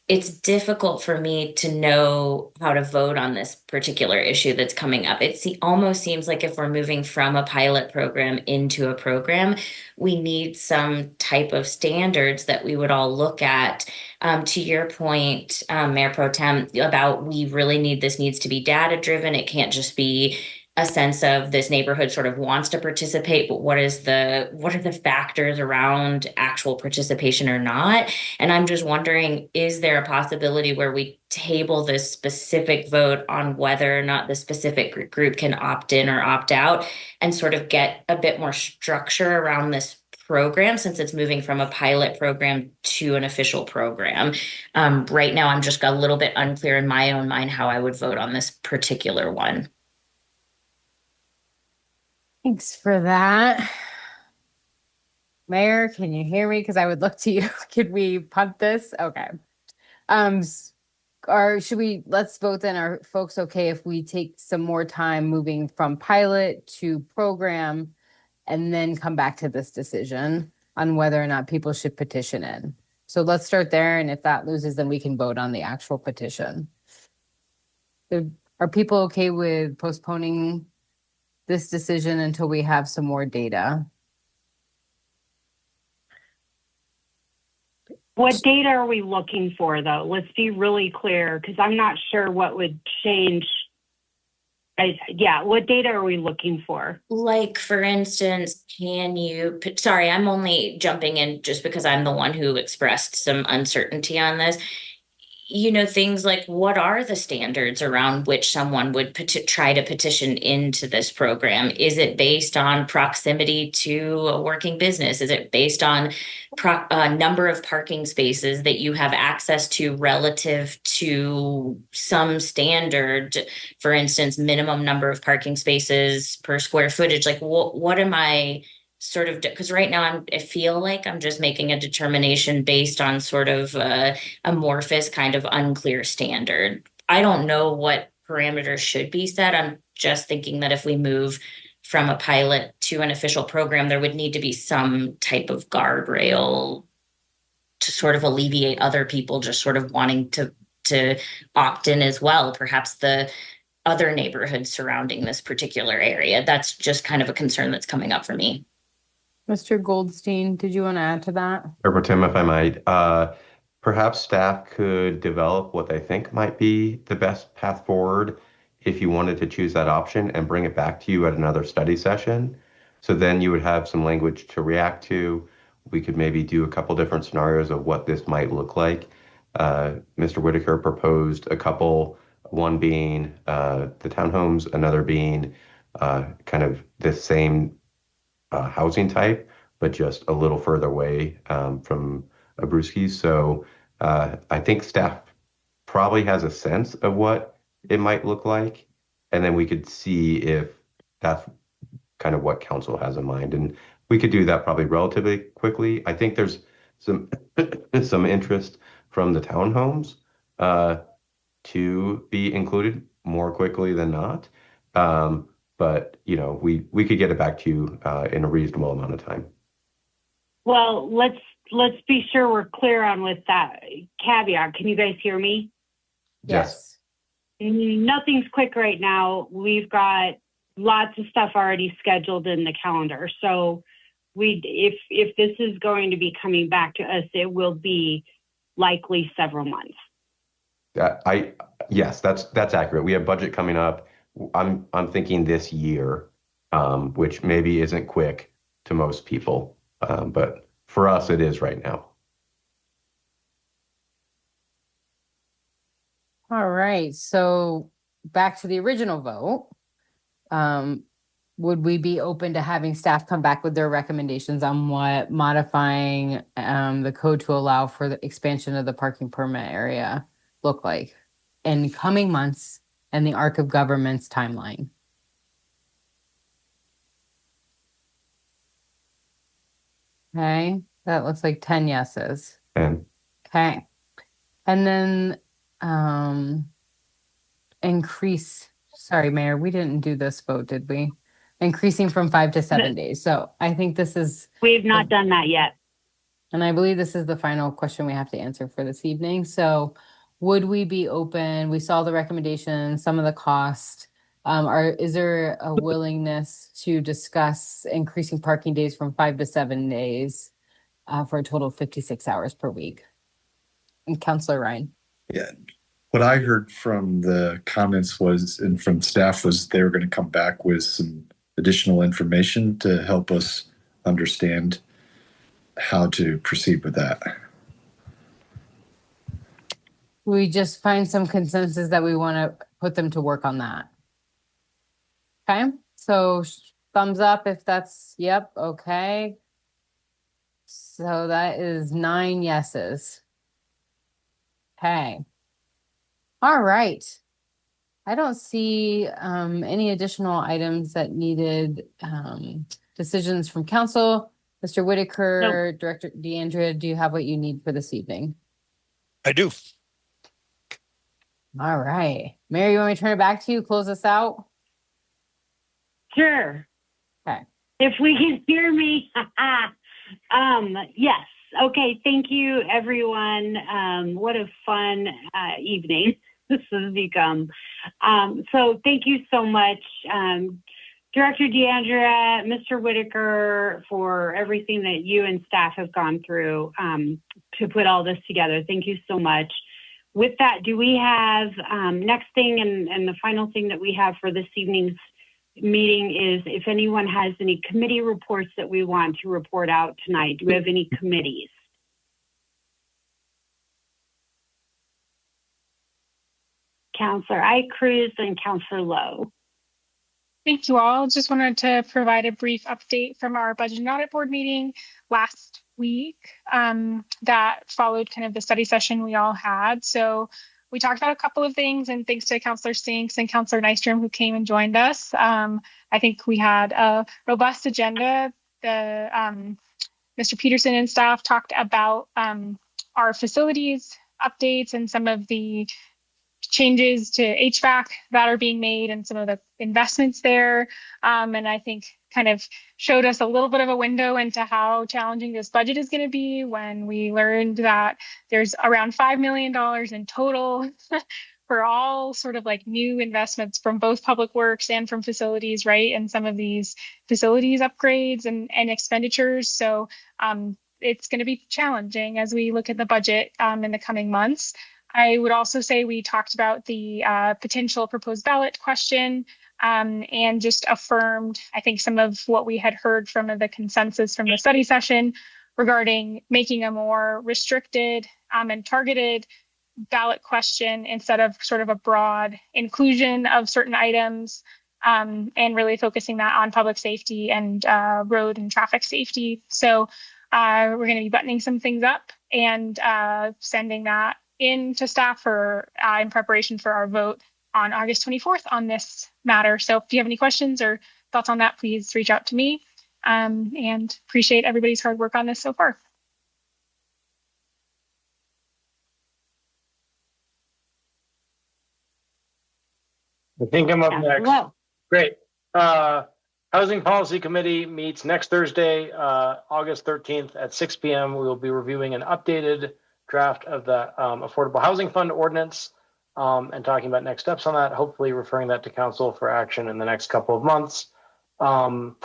It's difficult for me to know how to vote on this particular issue that's coming up. It almost seems like if we're moving from a pilot program into a program, we need some type of standards that we would all look at. To your point, Mayor Pro Tem, about we really need, this needs to be data driven. It can't just be a sense of this neighborhood sort of wants to participate, but what are the factors around actual participation or not? And I'm just wondering, is there a possibility where we table this specific vote on whether or not the specific group can opt in or opt out and sort of get a bit more structure around this program, since it's moving from a pilot program to an official program? Right now, I'm just a little bit unclear in my own mind how I would vote on this particular one. Thanks for that. Mayor, can you hear me? Because I would look to you. Could we punt this? Okay. Or should we, let's vote then. Are folks okay if we take some more time moving from pilot to program and then come back to this decision on whether or not people should petition in? So let's start there. And if that loses, then we can vote on the actual petition. Are people okay with postponing this decision until we have some more data? What data are we looking for, though? Let's be really clear, because I'm not sure what would change. What data are we looking for? Like, for instance, sorry, I'm only jumping in just because I'm the one who expressed some uncertainty on this. Things like, what are the standards around which someone would try to petition into this program? Is it based on proximity to a working business? Is it based on number of parking spaces that you have access to relative to some standard? For instance, minimum number of parking spaces per square footage. Like, what am I sort of, because right now I feel like I'm just making a determination based on sort of a amorphous kind of unclear standard. I don't know what parameters should be set. I'm just thinking that if we move from a pilot to an official program, there would need to be some type of guardrail to sort of alleviate other people just sort of wanting to opt in as well. Perhaps the other neighborhoods surrounding this particular area. That's just kind of a concern that's coming up for me. Mr. Goldstein, did you want to add to that? Or Tim, if I might, perhaps staff could develop what they think might be the best path forward if you wanted to choose that option and bring it back to you at another study session. So then you would have some language to react to. We could maybe do a couple different scenarios of what this might look like. Mr. Whitaker proposed a couple, one being the townhomes, another being kind of the same housing type, but just a little further away from Abruzzi's. So I think staff probably has a sense of what it might look like, and then we could see if that's kind of what council has in mind, and we could do that probably relatively quickly. I think there's some interest from the townhomes to be included more quickly than not. But we could get it back to you in a reasonable amount of time. Well, let's be sure we're clear on with that caveat. Can you guys hear me? Yes. Nothing's quick right now. We've got lots of stuff already scheduled in the calendar. So if this is going to be coming back to us, it will be likely several months. Yes, that's accurate. We have budget coming up. I'm thinking this year, which maybe isn't quick to most people, but for us it is right now. All right, so back to the original vote. Would we be open to having staff come back with their recommendations on what modifying the code to allow for the expansion of the parking permit area look like in coming months and the arc of government's timeline? Okay, that looks like 10 yeses. Okay. And then sorry, Mayor, we didn't do this vote, did we? Increasing from 5 to 7 days. So I think this is... We've not done that yet. And I believe this is the final question we have to answer for this evening. So would we be open? We saw the recommendation, some of the cost. Is there a willingness to discuss increasing parking days from 5 to 7 days for a total of 56 hours per week? And Councilor Ryan. Yeah. What I heard from the comments was, and from staff, was they were going to come back with some additional information to help us understand how to proceed with that. We just find some consensus that we want to put them to work on that. Okay, so thumbs up if that's, yep, okay. So that is 9 yeses. Okay. All right. I don't see any additional items that needed decisions from council. Mr. Whitaker, Director DeAndrea, do you have what you need for this evening? I do. All right. Mary, you want me to turn it back to you? Close us out? Sure. Okay. If we can hear me. Yes. Okay. Thank you, everyone. What a fun evening this has become. So thank you so much, Director DeAndrea, Mr. Whitaker, for everything that you and staff have gone through to put all this together. Thank you so much. With that, do we have next thing and the final thing that we have for this evening's meeting is if anyone has any committee reports that we want to report out tonight. Do we have any committees? Councillor Icruz and Councillor Lowe. Thank you all. Just wanted to provide a brief update from our Budget and Audit Board meeting last week that followed kind of the study session we all had. So we talked about a couple of things, and thanks to Councillor Sinks and Councillor Nystrom who came and joined us. I think we had a robust agenda. Mr. Peterson and staff talked about our facilities updates and some of the changes to HVAC that are being made and some of the investments there. And I think kind of showed us a little bit of a window into how challenging this budget is going to be when we learned that there's around $5 million in total for all sort of like new investments from both public works and from facilities, right? And some of these facilities upgrades and expenditures. So it's going to be challenging as we look at the budget in the coming months. I would also say we talked about the potential proposed ballot question and just affirmed, I think, some of what we had heard from the consensus from the study session regarding making a more restricted and targeted ballot question instead of sort of a broad inclusion of certain items and really focusing that on public safety and road and traffic safety. So we're going to be buttoning some things up and sending that in to staff for in preparation for our vote on August 24th on this matter. So if you have any questions or thoughts on that, please reach out to me and appreciate everybody's hard work on this so far. I think I'm up next. Hello. Great. Housing Policy Committee meets next Thursday, August 13th at 6 p.m. We will be reviewing an updated draft of the Affordable Housing Fund ordinance and talking about next steps on that, hopefully referring that to council for action in the next couple of months. And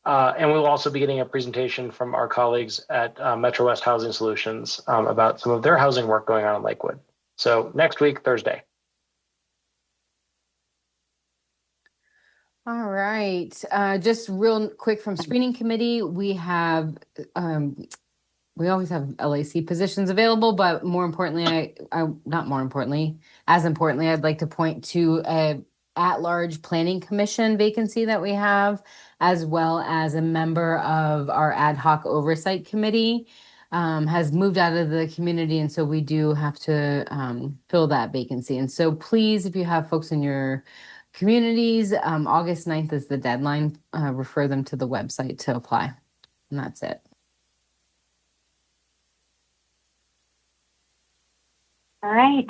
we'll also be getting a presentation from our colleagues at Metro West Housing Solutions about some of their housing work going on in Lakewood. So next week, Thursday. All right. Just real quick from screening committee, we have we always have LAC positions available, but more importantly, as importantly, I'd like to point to a at-large planning commission vacancy that we have, as well as a member of our ad hoc oversight committee has moved out of the community. And so we do have to fill that vacancy. And so please, if you have folks in your communities, August 9th is the deadline, refer them to the website to apply. And that's it. All right.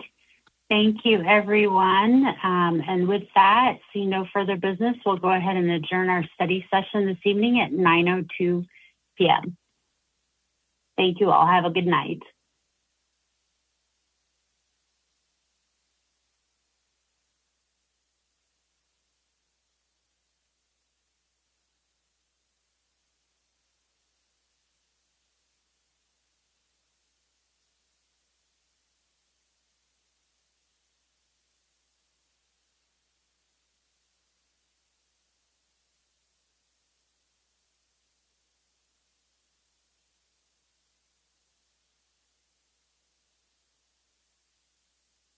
Thank you, everyone. And with that, seeing no further business, we'll go ahead and adjourn our study session this evening at 9:02 p.m. Thank you all. Have a good night.